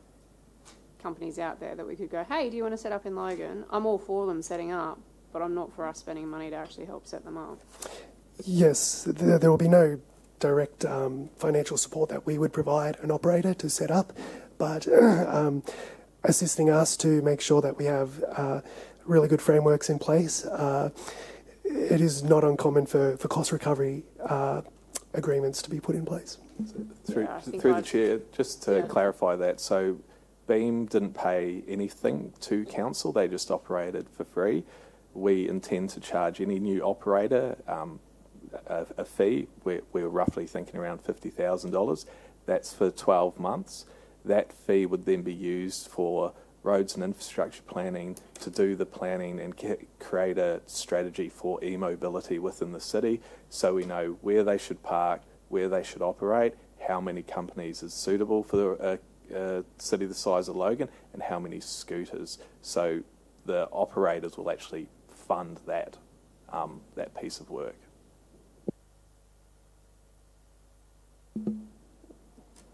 Speaker 3: companies out there that we could go, hey, do you want to set up in Logan? I'm all for them setting up, but I'm not for us spending money to actually help set them up.
Speaker 12: Yes, there will be no direct financial support that we would provide an operator to set up, but assisting us to make sure that we have really good frameworks in place. It is not uncommon for cost recovery agreements to be put in place.
Speaker 9: Through the chair, just to clarify that, so Beam didn't pay anything to council, they just operated for free. We intend to charge any new operator a fee. We're roughly thinking around $50,000. That's for 12 months. That fee would then be used for roads and infrastructure planning, to do the planning and create a strategy for e-mobility within the city, so we know where they should park, where they should operate, how many companies is suitable for a city the size of Logan, and how many scooters. So the operators will actually fund that piece of work.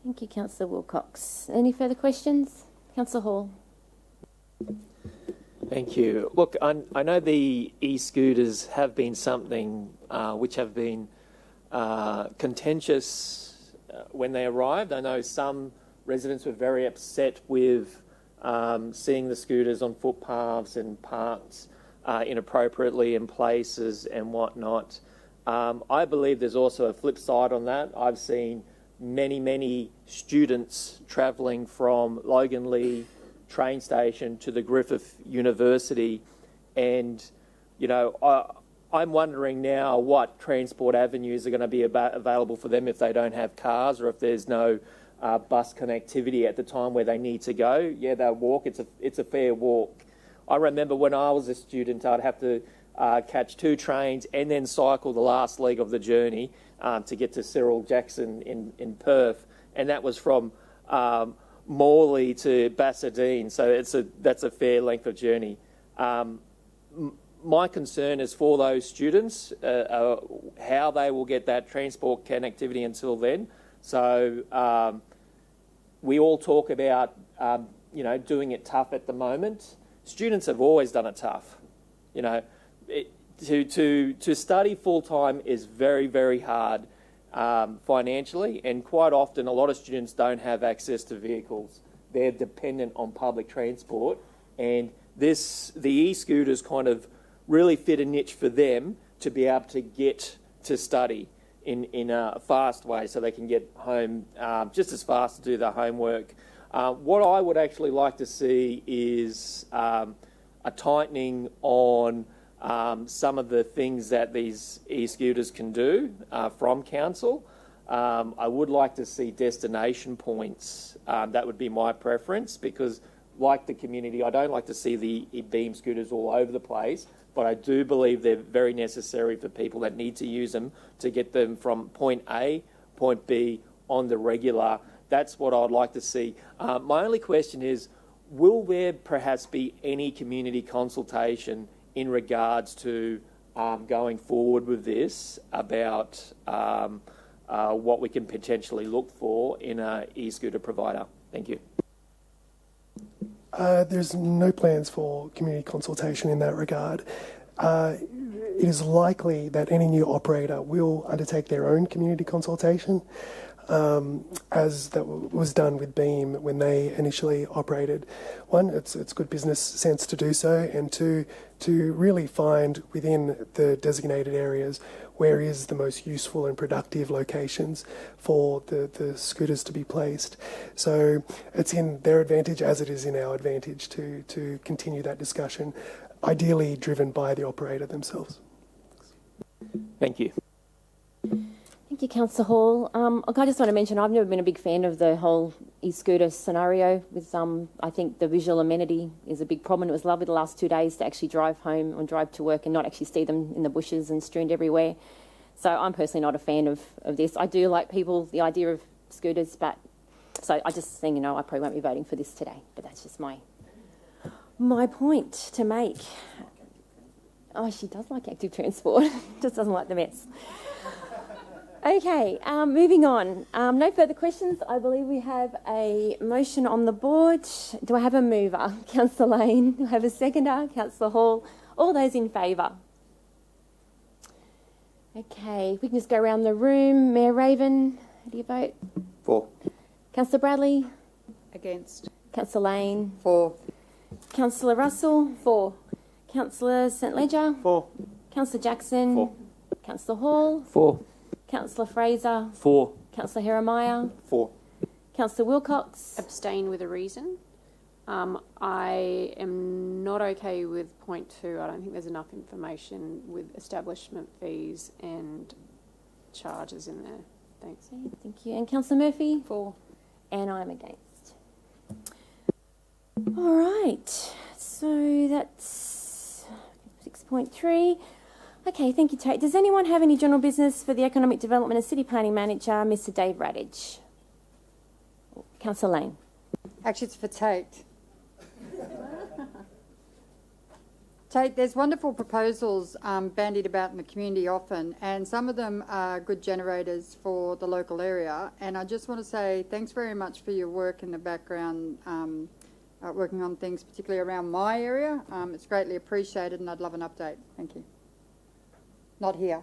Speaker 1: Thank you, Councillor Wilcox. Any further questions? Councillor Hall.
Speaker 8: Thank you. Look, I know the e-scooters have been something which have been contentious when they arrived. I know some residents were very upset with seeing the scooters on footpaths and parked inappropriately in places and whatnot. I believe there's also a flip side on that. I've seen many students travelling from Logan Lee train station to the Griffith University, and I'm wondering now what transport avenues are going to be available for them if they don't have cars, or if there's no bus connectivity at the time where they need to go. Yeah, they'll walk. It's a fair walk. I remember when I was a student, I'd have to catch 2 trains and then cycle the last leg of the journey to get to Cyril Jackson in Perth, and that was from Morley to Bassadine, so that's a fair length of journey. My concern is for those students, how they will get that transport connectivity until then. So we all talk about doing it tough at the moment. Students have always done it tough. To study full time is very hard. Financially, and quite often a lot of students don't have access to vehicles. They're dependent on public transport, and the e-scooters kind of really fit a niche for them to be able to get to study in a fast way, so they can get home just as fast to do their homework. What I would actually like to see is a tightening on some of the things that these e-scooters can do from council. I would like to see destination points. That would be my preference, because like the community, I don't like to see the Beam scooters all over the place, but I do believe they're very necessary for people that need to use them to get them from point A, point B on the regular. That's what I'd like to see. My only question is, will there perhaps be any community consultation in regards to going forward with this about what we can potentially look for in an e-scooter provider? Thank you.
Speaker 12: There's no plans for community consultation in that regard. It is likely that any new operator will undertake their own community consultation, as that was done with Beam when they initially operated. One, it's good business sense to do so, and two, to really find within the designated areas where is the most useful and productive locations for the scooters to be placed. So it's in their advantage, as it is in our advantage, to continue that discussion, ideally driven by the operator themselves.
Speaker 8: Thank you.
Speaker 1: Thank you, Councillor Hall. I just want to mention I've never been a big fan of the whole e-scooter scenario. With I think the visual amenity is a big problem. It was lovely the last 2 days to actually drive home and drive to work and not actually see them in the bushes and strewn everywhere. So I'm personally not a fan of this. I do like the idea of scooters, but so I just think, I probably won't be voting for this today, but that's just my point to make. Oh, she does like active transport, just doesn't like the mess. Okay, moving on. No further questions. I believe we have a motion on the board. Do I have a mover? Councillor Lane. Do I have a seconder? Councillor Hall. All those in favour? Okay, if we can just go around the room. Mayor Raven, how do you vote?
Speaker 11: For.
Speaker 1: Councillor Bradley?
Speaker 6: Against.
Speaker 1: Councillor Lane?
Speaker 4: For.
Speaker 1: Councillor Russell?
Speaker 2: For.
Speaker 1: Councillor St Ledger?
Speaker 8: For.
Speaker 1: Councillor Jackson?
Speaker 8: For.
Speaker 1: Councillor Hall?
Speaker 8: For.
Speaker 1: Councillor Fraser?
Speaker 8: For.
Speaker 1: Councillor Jeremiah?
Speaker 11: For.
Speaker 1: Councillor Wilcox?
Speaker 3: Abstain with a reason. I am not okay with point 2. I don't think there's enough information with establishment fees and charges in there. Thanks.
Speaker 1: Okay, thank you. And Councillor Murphy?
Speaker 6: For.
Speaker 1: And I'm against. All right, so that's 6.3. Okay, thank you, Tate. Does anyone have any general business for the Economic Development and City Planning Manager, Mr Dave Radich? Councillor Lane.
Speaker 4: Actually, it's for Tate. Tate, there's wonderful proposals bandied about in the community often, and some of them are good generators for the local area. And I just want to say thanks very much for your work in the background, working on things particularly around my area. It's greatly appreciated, and I'd love an update. Thank you. Not here.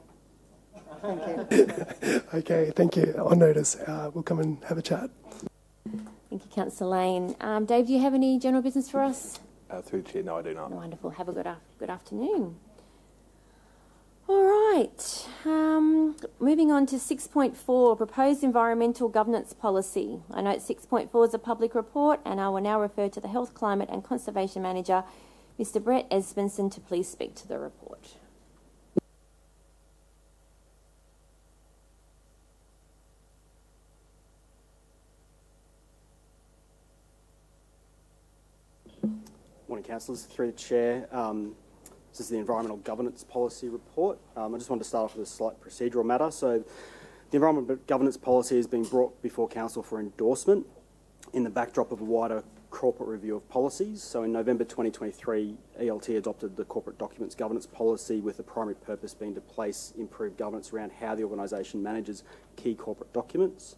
Speaker 4: Thank you.
Speaker 12: Okay, thank you. On notice. We'll come and have a chat.
Speaker 1: Thank you, Councillor Lane. Dave, do you have any general business for us?
Speaker 9: Through the chair, no, I do not.
Speaker 1: Wonderful. Have a good afternoon. All right. Moving on to 6.4, Proposed Environmental Governance Policy. I note 6.4 is a public report, and I will now refer to the Health, Climate and Conservation Manager, Mr Brett Espenson, to please speak to the report.
Speaker 13: Morning, councillors. Through the chair, this is the Environmental Governance Policy Report. I just want to start off with a slight procedural matter. So the Environmental Governance Policy is being brought before council for endorsement in the backdrop of a wider corporate review of policies. So in November 2023, ELT adopted the Corporate Documents Governance Policy, with the primary purpose being to place improved governance around how the organisation manages key corporate documents.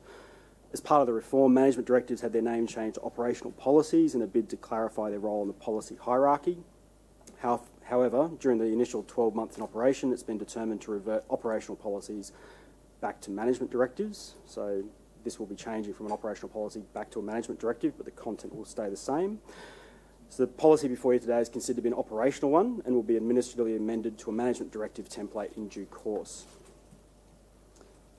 Speaker 13: As part of the reform, management directives had their name changed to operational policies in a bid to clarify their role in the policy hierarchy. However, during the initial 12 months in operation, it's been determined to revert operational policies back to management directives. So this will be changing from an operational policy back to a management directive, but the content will stay the same. So the policy before you today is considered to be an operational one and will be administratively amended to a management directive template in due course.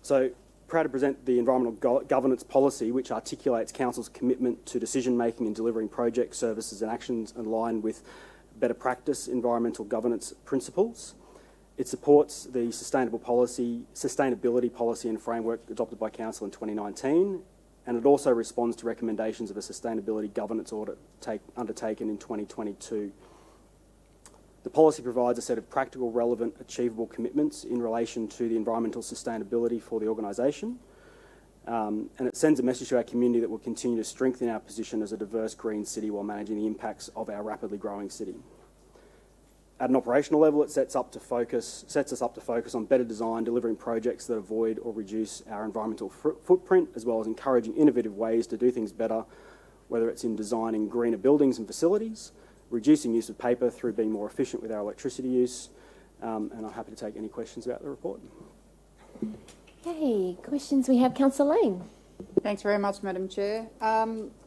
Speaker 13: So, proud to present the Environmental Governance Policy, which articulates Council's commitment to decision-making and delivering projects, services and actions aligned with better practice environmental governance principles. It supports the sustainability policy and framework adopted by Council in 2019, and it also responds to recommendations of a sustainability governance audit undertaken in 2022. The policy provides a set of practical, relevant, achievable commitments in relation to the environmental sustainability for the organisation, and it sends a message to our community that will continue to strengthen our position as a diverse green city while managing the impacts of our rapidly growing city. At an operational level, it sets us up to focus on better design, delivering projects that avoid or reduce our environmental footprint, as well as encouraging innovative ways to do things better, whether it's in designing greener buildings and facilities, reducing use of paper through being more efficient with our electricity use, and I'm happy to take any questions about the report.
Speaker 1: Okay, questions. We have Councillor Lane.
Speaker 4: Thanks very much, Madam Chair.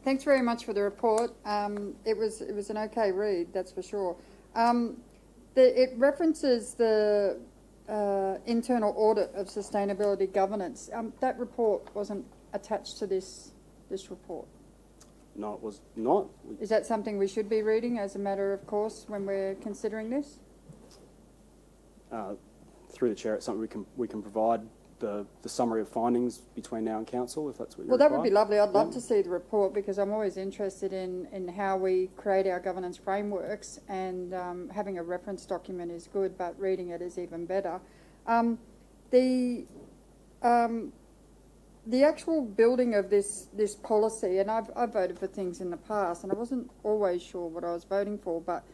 Speaker 4: Thanks very much for the report. It was an okay read, that's for sure. It references the internal audit of sustainability governance. That report wasn't attached to this report.
Speaker 13: No, it was not.
Speaker 4: Is that something we should be reading as a matter of course when we're considering this?
Speaker 13: Through the chair, it's something we can provide the summary of findings between now and council, if that's what you
Speaker 4: Well,
Speaker 13: require.
Speaker 4: that would be lovely. I'd love to see the report, because I'm always interested in how we create our governance frameworks, and having a reference document is good, but reading it is even better. The actual building of this policy, and I've voted for things in the past, and I wasn't always sure what I was voting for, but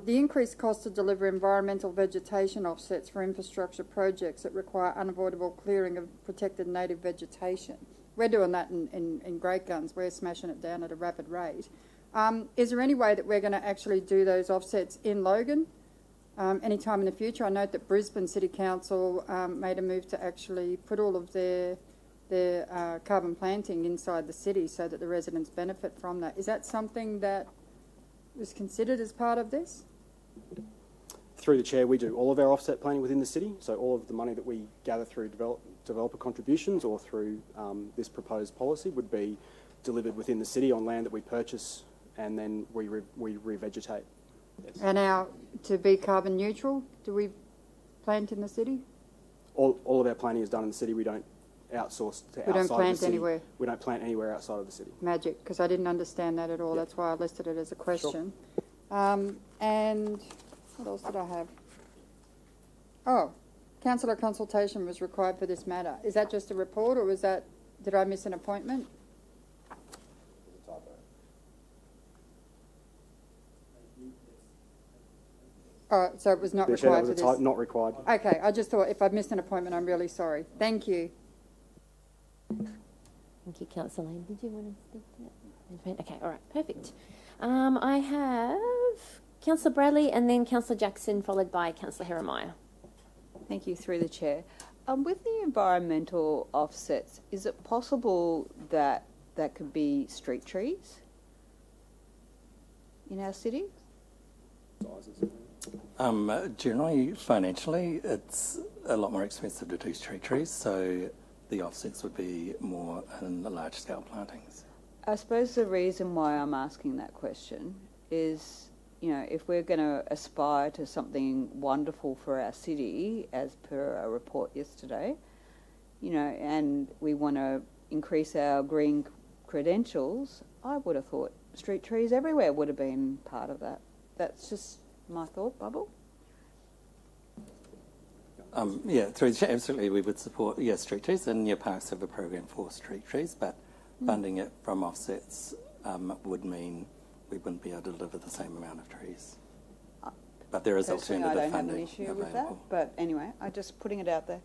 Speaker 4: the increased cost to deliver environmental vegetation offsets for infrastructure projects that require unavoidable clearing of protected native vegetation. We're doing that in Great Guns. We're smashing it down at a rapid rate. Is there any way that we're going to actually do those offsets in Logan? any time in the future. I note that Brisbane City Council made a move to actually put all of their carbon planting inside the city so that the residents benefit from that. Is that something that was considered as part of this?
Speaker 13: Through the chair, we do all of our offset planning within the city, so all of the money that we gather through developer contributions or through this proposed policy would be delivered within the city on land that we purchase, and then we revegetate. Yes.
Speaker 4: And now, to be carbon neutral, do we plant in the city?
Speaker 13: All of our planting is done in the city. We don't outsource to outside of the city.
Speaker 4: We don't plant anywhere?
Speaker 13: We don't plant anywhere outside of the city.
Speaker 4: Magic, because I didn't understand that at all.
Speaker 13: Yep.
Speaker 4: That's why I listed it as a question.
Speaker 13: Sure.
Speaker 4: And what else did I have? Oh, councillor consultation was required for this matter. Is that just a report, or was that, did I miss an appointment? Oh, so it was not required for this?
Speaker 13: Not required.
Speaker 4: Okay, I just thought if I've missed an appointment, I'm really sorry. Thank you.
Speaker 1: Thank you, Councillor Lane. Did you want to speak to that? Okay, all right, perfect. I have Councillor Bradley and then Councillor Jackson, followed by Councillor Jeremiah.
Speaker 6: Thank you, through the chair. With the environmental offsets, is it possible that that could be street trees in our city?
Speaker 14: Generally, financially, it's a lot more expensive to do street trees, so the offsets would be more in the large-scale plantings.
Speaker 6: I suppose the reason why I'm asking that question is, you know, if we're going to aspire to something wonderful for our city, as per our report yesterday, you know, and we want to increase our green credentials, I would have thought street trees everywhere would have been part of that. That's just my thought bubble.
Speaker 14: Yeah, through the chair, absolutely, we would support, street trees, and your parks have a program for street trees, but funding it from offsets would mean we wouldn't be able to deliver the same amount of trees. But there is
Speaker 6: Personally,
Speaker 14: alternative
Speaker 6: I don't
Speaker 14: funding
Speaker 6: have an issue
Speaker 14: available.
Speaker 6: with that, but anyway, I'm just putting it out there.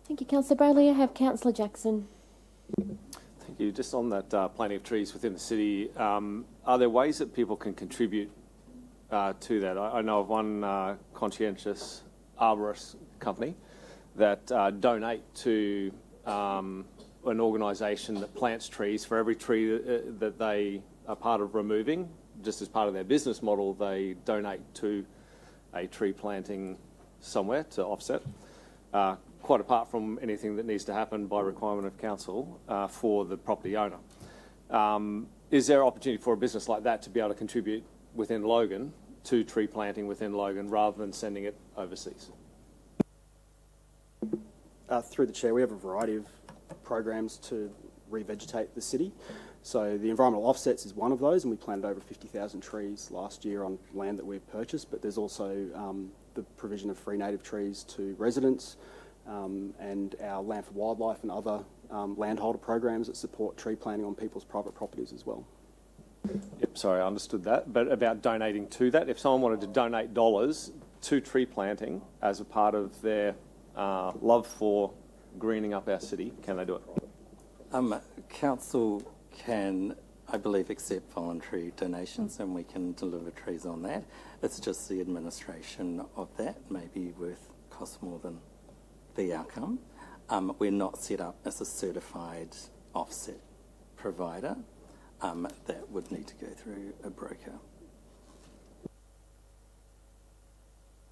Speaker 1: Thank you, Councillor Bradley. I have Councillor Jackson.
Speaker 7: Thank you. Just on that planting of trees within the city, are there ways that people can contribute to that? I know of one conscientious arborist company that donate to an organisation that plants trees. For every tree that they are part of removing, just as part of their business model, they donate to a tree planting somewhere to offset. Quite apart from anything that needs to happen by requirement of council for the property owner. Is there opportunity for a business like that to be able to contribute within Logan to tree planting within Logan rather than sending it overseas?
Speaker 13: Through the chair, we have a variety of programs to revegetate the city. So the environmental offsets is one of those, and we planted over 50,000 trees last year on land that we've purchased, but there's also the provision of free native trees to residents, and our Land for Wildlife and other landholder programs that support tree planting on people's private properties as well.
Speaker 7: Yep, sorry, I understood that. But about donating to that, if someone wanted to donate dollars to tree planting as a part of their love for greening up our city, can they do it?
Speaker 14: Council can, I believe, accept voluntary donations, and we can deliver trees on that. It's just the administration of that may be cost more than the outcome. We're not set up as a certified offset provider. That would need to go through a broker.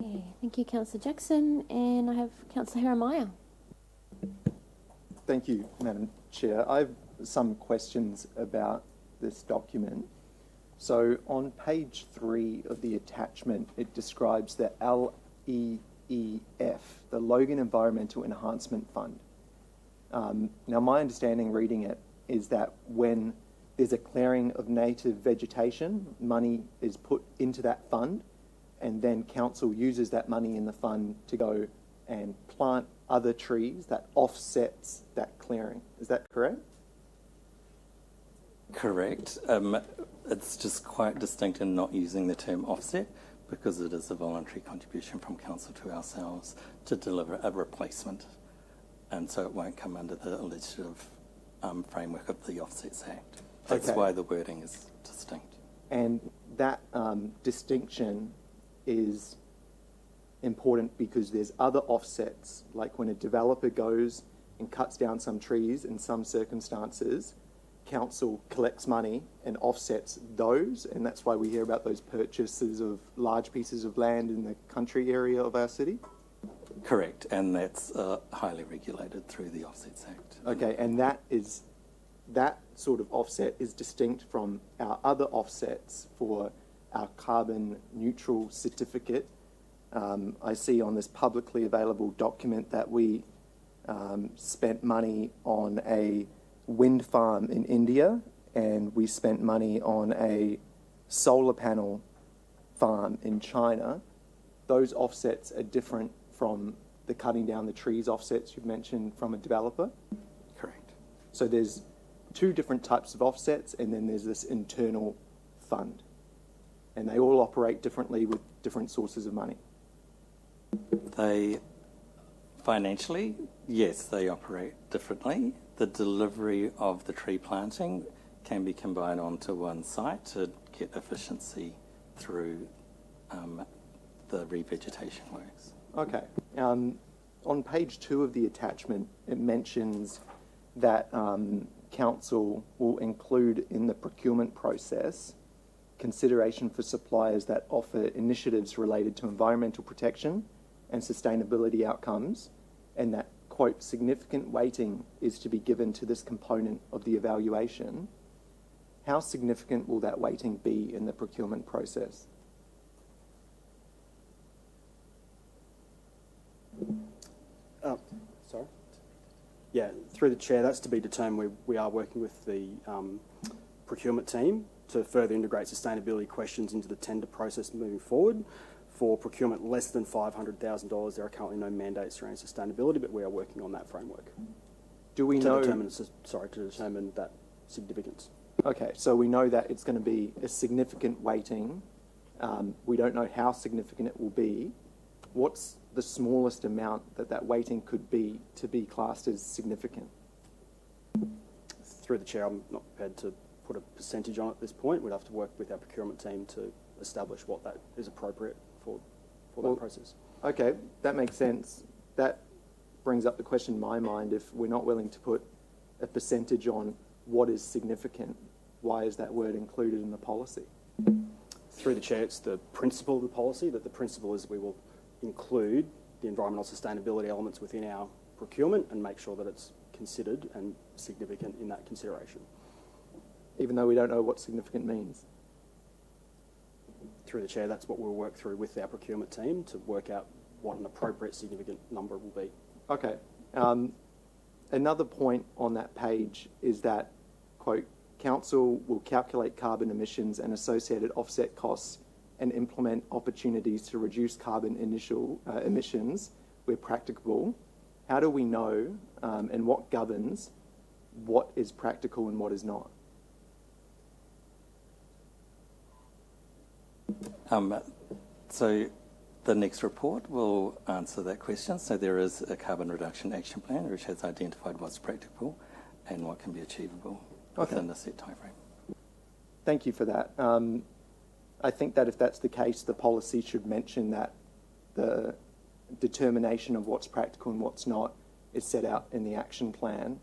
Speaker 1: Yeah, thank you, Councillor Jackson, and I have Councillor Jeremiah.
Speaker 11: Thank you, Madam Chair. I have some questions about this document. So on page 3 of the attachment, it describes the LEEF, the Logan Environmental Enhancement Fund. Now, my understanding reading it is that when there's a clearing of native vegetation, money is put into that fund, and then council uses that money in the fund to go and plant other trees that offsets that clearing. Is that correct?
Speaker 14: Correct. It's just quite distinct in not using the term offset because it is a voluntary contribution from council to ourselves to deliver a replacement, and so it won't come under the legislative framework of the Offsets Act. That's why the wording is distinct.
Speaker 11: And that distinction is important because there's other offsets, like when a developer goes and cuts down some trees in some circumstances, council collects money and offsets those, and that's why we hear about those purchases of large pieces of land in the country area of our city.
Speaker 14: Correct, and that's highly regulated through the Offsets Act.
Speaker 11: Okay, and that sort of offset is distinct from our other offsets for our carbon neutral certificate. I see on this publicly available document that we spent money on a wind farm in India, and we spent money on a solar panel farm in China. Those offsets are different from the cutting down the trees offsets you've mentioned from a developer.
Speaker 14: Correct.
Speaker 11: So there's two different types of offsets, and then there's this internal fund. And they all operate differently with different sources of money.
Speaker 14: They, financially, yes, they operate differently. The delivery of the tree planting can be combined onto one site to get efficiency through the revegetation works.
Speaker 11: Okay. On page 2 of the attachment, it mentions that council will include in the procurement process consideration for suppliers that offer initiatives related to environmental protection and sustainability outcomes, and that, quote, significant weighting is to be given to this component of the evaluation. How significant will that weighting be in the procurement process?
Speaker 13: Sorry? Yeah, through the chair, that's to be determined. We are working with the procurement team to further integrate sustainability questions into the tender process moving forward. For procurement less than $500,000, there are currently no mandates around sustainability, but we are working on that framework.
Speaker 11: Do we know?
Speaker 13: To determine that significance.
Speaker 11: Okay, so we know that it's going to be a significant weighting. We don't know how significant it will be. What's the smallest amount that weighting could be to be classed as significant?
Speaker 13: Through the chair, I'm not prepared to put a percentage on it at this point. We'd have to work with our procurement team to establish what that is appropriate for that process.
Speaker 11: Okay, that makes sense. That brings up the question in my mind, if we're not willing to put a percentage on what is significant, why is that word included in the policy?
Speaker 13: Through the chair, it's the principle of the policy, that the principle is we will include the environmental sustainability elements within our procurement and make sure that it's considered and significant in that consideration.
Speaker 11: Even though we don't know what significant means?
Speaker 13: Through the chair, that's what we'll work through with our procurement team to work out what an appropriate significant number will be.
Speaker 11: Okay. Another point on that page is that, quote, council will calculate carbon emissions and associated offset costs and implement opportunities to reduce carbon emissions where practicable. How do we know and what governs what is practical and what is not?
Speaker 14: So the next report will answer that question. So there is a carbon reduction action plan which has identified what's practical and what can be achievable within a set timeframe.
Speaker 11: Thank you for that. I think that if that's the case, the policy should mention that the determination of what's practical and what's not is set out in the action plan.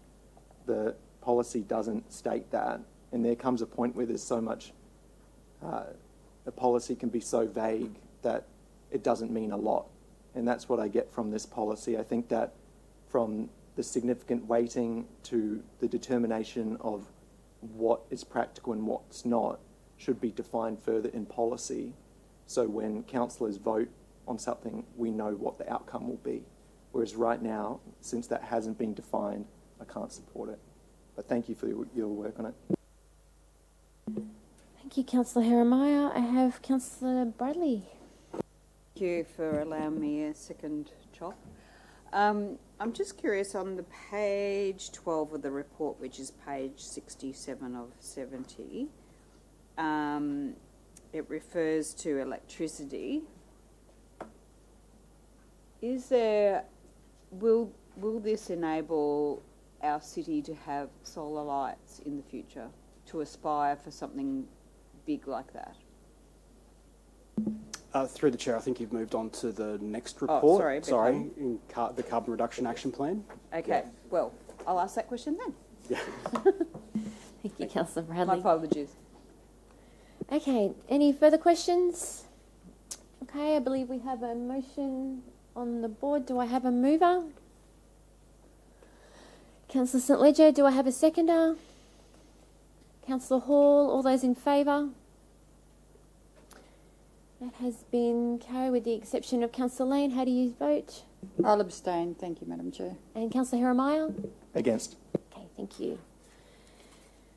Speaker 11: The policy doesn't state that, and there comes a point where there's so much, the policy can be so vague that it doesn't mean a lot, and that's what I get from this policy. I think that from the significant weighting to the determination of what is practical and what's not should be defined further in policy, so when councillors vote on something, we know what the outcome will be. Whereas right now, since that hasn't been defined, I can't support it. But thank you for your work on it.
Speaker 1: Thank you, Councillor Jeremiah. I have Councillor Bradley.
Speaker 6: Thank you for allowing me a second chop. I'm just curious, on the page 12 of the report, which is page 67 of 70, it refers to electricity. Will this enable our city to have solar lights in the future, to aspire for something big like that?
Speaker 13: Through the chair, I think you've moved on to the next report.
Speaker 6: Oh, sorry.
Speaker 13: The Carbon Reduction Action Plan.
Speaker 6: Okay, well, I'll ask that question then.
Speaker 13: Yeah.
Speaker 1: Thank you, Councillor
Speaker 6: My
Speaker 1: Bradley.
Speaker 6: apologies.
Speaker 1: Okay, any further questions? Okay, I believe we have a motion on the board. Do I have a mover? Councillor St Ledger, do I have a seconder? Councillor Hall, all those in favour? That has been carried with the exception of Councillor Lane. How do you vote?
Speaker 4: I'll abstain. Thank you, Madam Chair.
Speaker 1: And Councillor Jeremiah?
Speaker 11: Against.
Speaker 1: Okay, thank you.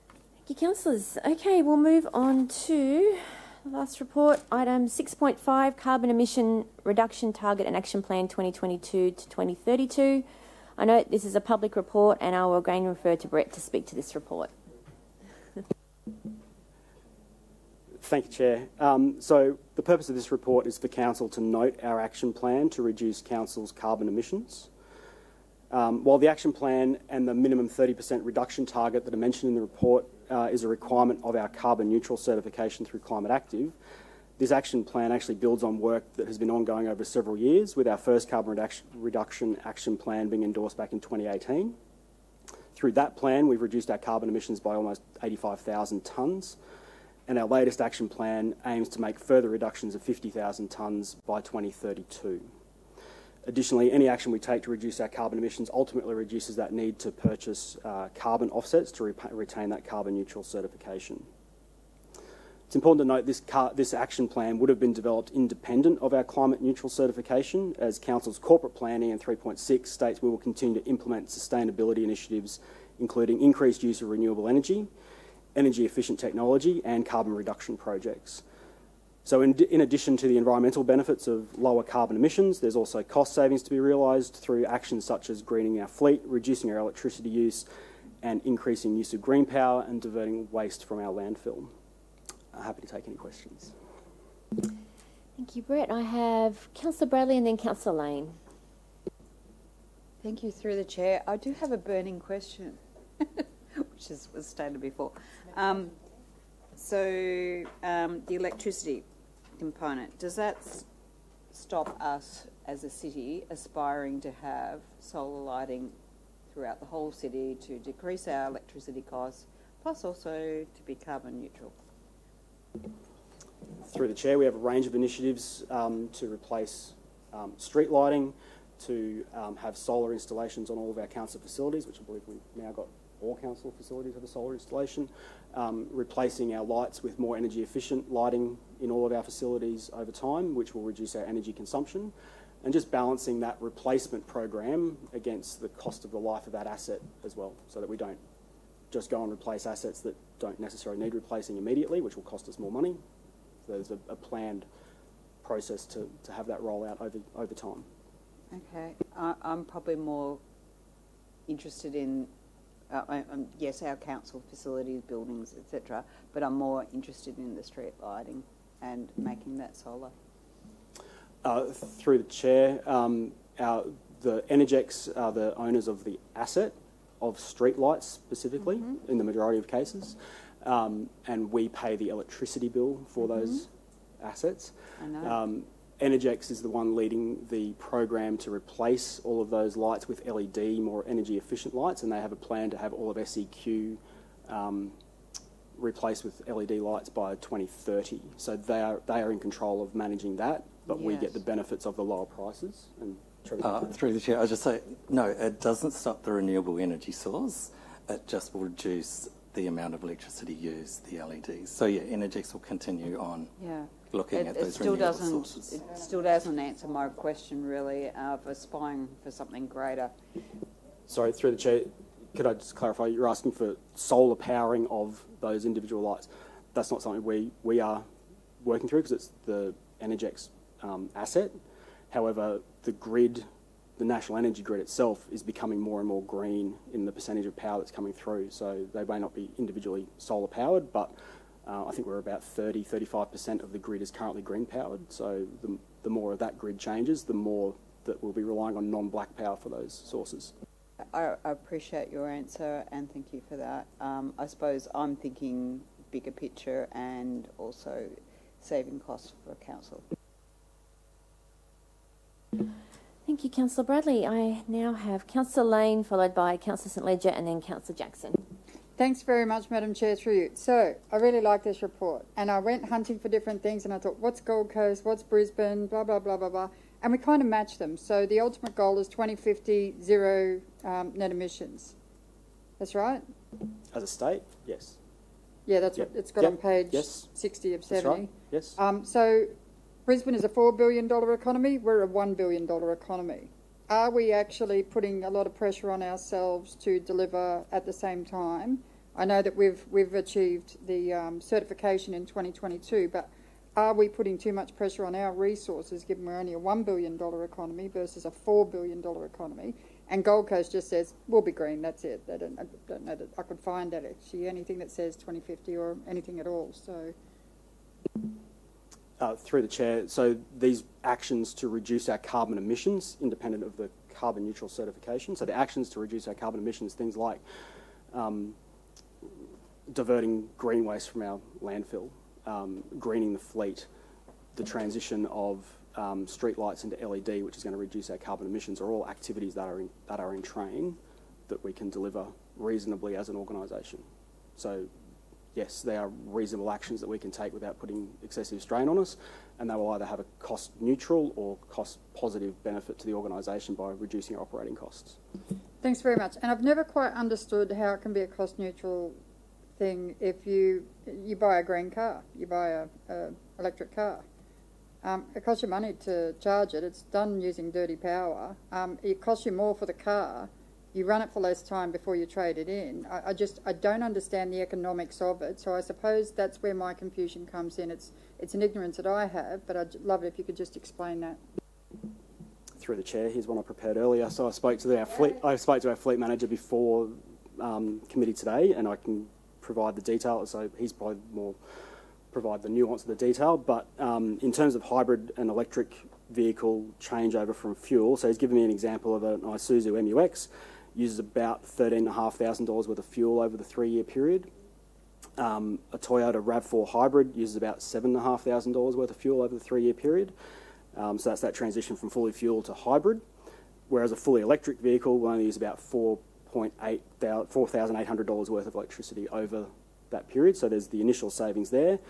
Speaker 1: Thank you, councillors. Okay, we'll move on to the last report, item 6.5, Carbon Emission Reduction Target and Action Plan 2022 to 2032. I note this is a public report and I will again refer to Brett to speak to this report.
Speaker 13: Thank you, Chair. So the purpose of this report is for Council to note our action plan to reduce Council's carbon emissions. While the action plan and the minimum 30% reduction target that are mentioned in the report is a requirement of our carbon neutral certification through Climate Active, this action plan actually builds on work that has been ongoing over several years, with our first carbon reduction action plan being endorsed back in 2018. Through that plan, we've reduced our carbon emissions by almost 85,000 tonnes, and our latest action plan aims to make further reductions of 50,000 tonnes by 2032. Additionally, any action we take to reduce our carbon emissions ultimately reduces that need to purchase carbon offsets to retain that carbon neutral certification. It's important to note this action plan would have been developed independent of our climate neutral certification, as Council's corporate planning in 3.6 states we will continue to implement sustainability initiatives, including increased use of renewable energy efficient technology and carbon reduction projects. So in addition to the environmental benefits of lower carbon emissions, there's also cost savings to be realised through actions such as greening our fleet, reducing our electricity use and increasing use of green power and diverting waste from our landfill. I'm happy to take any questions.
Speaker 1: Thank you, Brett. I have Councillor Bradley and then Councillor Lane.
Speaker 6: Thank you, through the chair. I do have a burning question, which was stated before. The electricity component, does that stop us as a city aspiring to have solar lighting throughout the whole city to decrease our electricity costs, plus also to be carbon neutral?
Speaker 13: Through the chair, we have a range of initiatives to replace street lighting, to have solar installations on all of our council facilities, which I believe we've now got all council facilities have a solar installation, replacing our lights with more energy efficient lighting in all of our facilities over time, which will reduce our energy consumption, and just balancing that replacement program against the cost of the life of that asset as well, so that we don't just go and replace assets that don't necessarily need replacing immediately, which will cost us more money. So there's a planned process to have that roll out over time.
Speaker 6: Okay, I'm probably more interested in yes, our council facilities, buildings, etc., but I'm more interested in the street lighting and making that solar.
Speaker 13: Through the chair, the Energex are the owners of the asset of street lights specifically, in the majority of cases, and we pay the electricity bill for those assets.
Speaker 6: I know.
Speaker 13: Energex is the one leading the program to replace all of those lights with LED, more energy efficient lights, and they have a plan to have all of SEQ replaced with LED lights by 2030. So they are in control of managing that, but we get the benefits of the lower prices. And
Speaker 14: through the chair, I just say, no, it doesn't stop the renewable energy source. It just will reduce the amount of electricity used, the LEDs. So yeah, Energex will continue on. Yeah. Looking at those renewable sources.
Speaker 6: It still doesn't answer my question, really, of aspiring for something greater.
Speaker 13: Sorry, through the chair, could I just clarify? You're asking for solar powering of those individual lights. That's not something we are working through because it's the Energex asset. However, the grid, the national energy grid itself, is becoming more and more green in the percentage of power that's coming through. So they may not be individually solar powered, but I think we're about 30-35% of the grid is currently green powered. So the more of that grid changes, the more that we'll be relying on non-black power for those sources.
Speaker 6: I appreciate your answer and thank you for that. I suppose I'm thinking bigger picture and also saving costs for council.
Speaker 1: Thank you, Councillor Bradley. I now have Councillor Lane, followed by Councillor St Ledger, and then Councillor Jackson.
Speaker 4: Thanks very much, Madam Chair, through you. So, I really like this report, and I went hunting for different things, and I thought, what's Gold Coast, what's Brisbane, blah, blah, blah, blah, blah, and we kind of match them. So, the ultimate goal is 2050, zero net emissions. That's right?
Speaker 13: As a state, yes.
Speaker 4: Yeah, that's what it's got on page 60 of 70.
Speaker 13: That's right. Yes.
Speaker 4: So, Brisbane is a $4 billion economy, we're a $1 billion economy. Are we actually putting a lot of pressure on ourselves to deliver at the same time? I know that we've achieved the certification in 2022, but are we putting too much pressure on our resources given we're only a $1 billion economy versus a $4 billion economy? And Gold Coast just says, we'll be green, that's it. I don't know that I could find that actually anything that says 2050 or anything at all. So,
Speaker 13: through the Chair, so these actions to reduce our carbon emissions, independent of the carbon neutral certification, so the actions to reduce our carbon emissions, things like diverting green waste from our landfill, greening the fleet, the transition of street lights into LED, which is going to reduce our carbon emissions, are all activities that are in train that we can deliver reasonably as an organisation. So, yes, they are reasonable actions that we can take without putting excessive strain on us, and they will either have a cost neutral or cost positive benefit to the organisation by reducing our operating costs.
Speaker 4: thanks very much. And I've never quite understood how it can be a cost neutral thing if you buy a green car, you buy a electric car. It costs you money to charge it. It's done using dirty power. It costs you more for the car. You run it for less time before you trade it in. I don't understand the economics of it. So I suppose that's where my confusion comes in. It's an ignorance that I have, but I'd love it if you could just explain that.
Speaker 13: Through the Chair, here's one I prepared earlier. So I spoke to our fleet manager before committee today, and I can provide the detail. So he's probably more provide the nuance of the detail. But in terms of hybrid and electric vehicle changeover from fuel, so he's given me an example of an Isuzu MUX, uses about $13,500 worth of fuel over the 3-year period. A Toyota RAV4 hybrid uses about $7,500 worth of fuel over the 3-year period. So that's that transition from fully fuel to hybrid. Whereas a fully electric vehicle will only use about $4,800 worth of electricity over that period. So there's the initial savings there.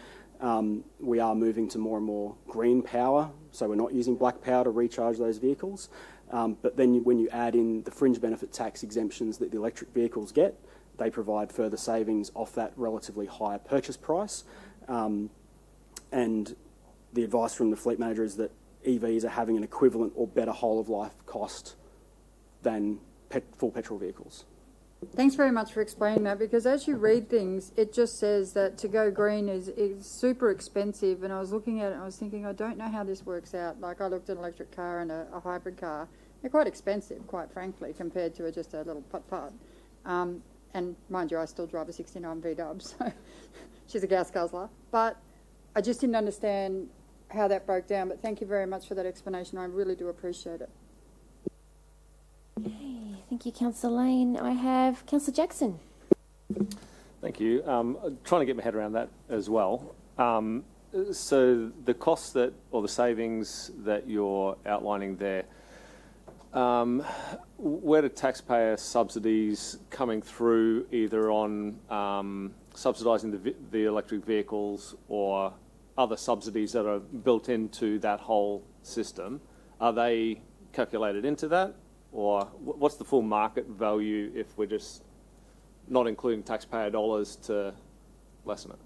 Speaker 13: We are moving to more and more green power, so we're not using black power to recharge those vehicles. But then when you add in the fringe benefit tax exemptions that the electric vehicles get, they provide further savings off that relatively higher purchase price. And the advice from the fleet manager is that EVs are having an equivalent or better whole of life cost than full petrol vehicles.
Speaker 4: Thanks very much for explaining that, because as you read things, it just says that to go green is super expensive, and I was looking at it and I was thinking, I don't know how this works out. Like, I looked at an electric car and a hybrid car. They're quite expensive, quite frankly, compared to just a little putt-putt. And mind you, I still drive a 69 VW, so she's a gas guzzler. But I just didn't understand how that broke down, but thank you very much for that explanation. I really do appreciate it.
Speaker 1: Okay, thank you, Councillor Lane. I have Councillor Jackson.
Speaker 7: Thank you. Trying to get my head around that as well. So the costs that, or the savings that you're outlining there, where do taxpayer subsidies coming through either on subsidising the electric vehicles or other subsidies that are built into that whole system, are they calculated into that? Or what's the full market value if we're just not including taxpayer dollars to lessen it?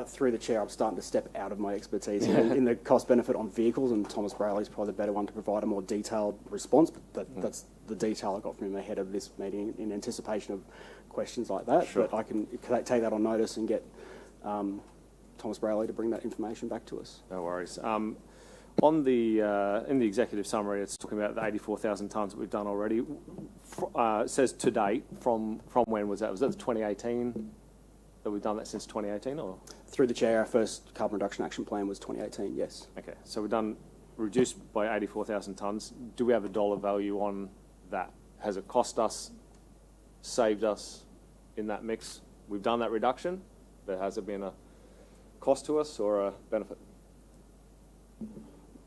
Speaker 13: Through the Chair, I'm starting to step out of my expertise in the cost benefit on vehicles, and Thomas Brayley's probably the better one to provide a more detailed response, but that's the detail I got from him ahead of this meeting in anticipation of questions like that. Sure. But I can take that on notice and get Thomas Brayley to bring that information back to us.
Speaker 7: No worries. On the in the executive summary, it's talking about the 84,000 tonnes that we've done already. It says to date. From when was that? Was that 2018? That we've done that since 2018, or?
Speaker 13: Through the Chair, our first carbon reduction action plan was 2018. Yes.
Speaker 7: Okay, so we've done reduced by 84,000 tonnes. Do we have a dollar value on that? Has it cost us, saved us in that mix? We've done that reduction, but has it been a cost to us or a benefit?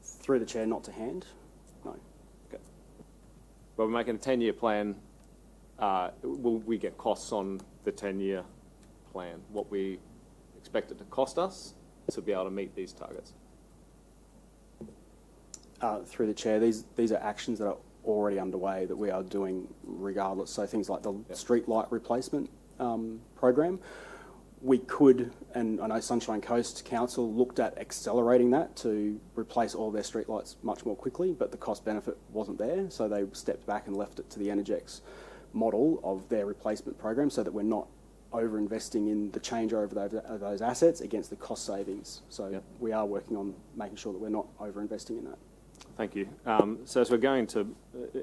Speaker 13: Through the Chair, not to hand.
Speaker 7: where we're making a 10-year plan, will we get costs on the 10-year plan, what we expect it to cost us to be able to meet these targets?
Speaker 13: Through the chair, these are actions that are already underway that we are doing regardless. So things like the street light replacement program, we could, and I know Sunshine Coast Council looked at accelerating that to replace all their street lights much more quickly, but the cost benefit wasn't there, so they stepped back and left it to the Energex model of their replacement program so that we're not over-investing in the changeover of those assets against the cost savings. So we are working on making sure that we're not over-investing in that.
Speaker 7: Thank you. So as we're going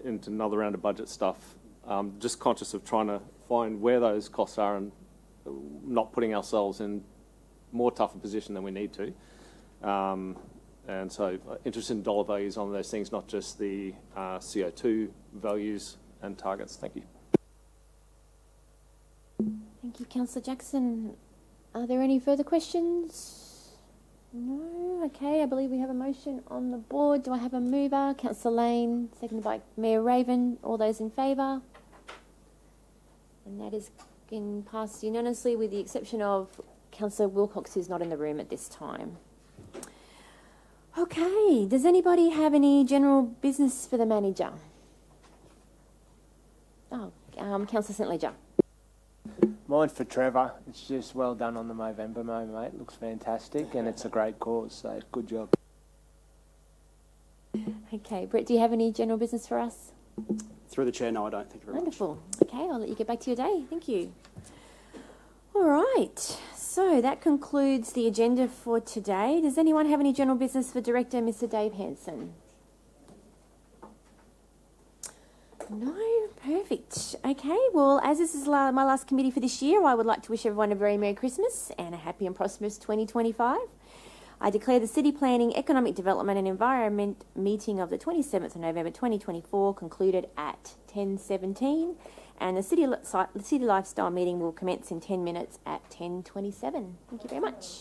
Speaker 7: into another round of budget stuff, just conscious of trying to find where those costs are and not putting ourselves in more tougher position than we need to. And so interested in dollar values on those things, not just the CO2 values and targets. Thank you.
Speaker 1: Thank you, Councillor Jackson. Are there any further questions? No? Okay, I believe we have a motion on the board. Do I have a mover? Councillor Lane, seconded by Mayor Raven. All those in favour? And that is been passed unanimously with the exception of Councillor Wilcox, who's not in the room at this time. Okay, does anybody have any general business for the manager? Oh, Councillor St Ledger.
Speaker 15: Mine for Trevor. It's just well done on the Movember, mate. Looks fantastic and it's a great cause, so good job.
Speaker 1: Okay, Brett, do you have any general business for us?
Speaker 13: Through the chair, no, I don't. Thank you very much.
Speaker 1: Wonderful. Okay, I'll let you get back to your day. Thank you. All right, so that concludes the agenda for today. Does anyone have any general business for Director Mr. Dave Hanson? No? Perfect. Okay, well, as this is my last committee for this year, I would like to wish everyone a very Merry Christmas and a happy and prosperous 2025. I declare the City Planning, Economic Development and Environment meeting of the 27th of November 2024 concluded at 10:17, and the City Lifestyle meeting will commence in 10 minutes at 10:27. Thank you very much.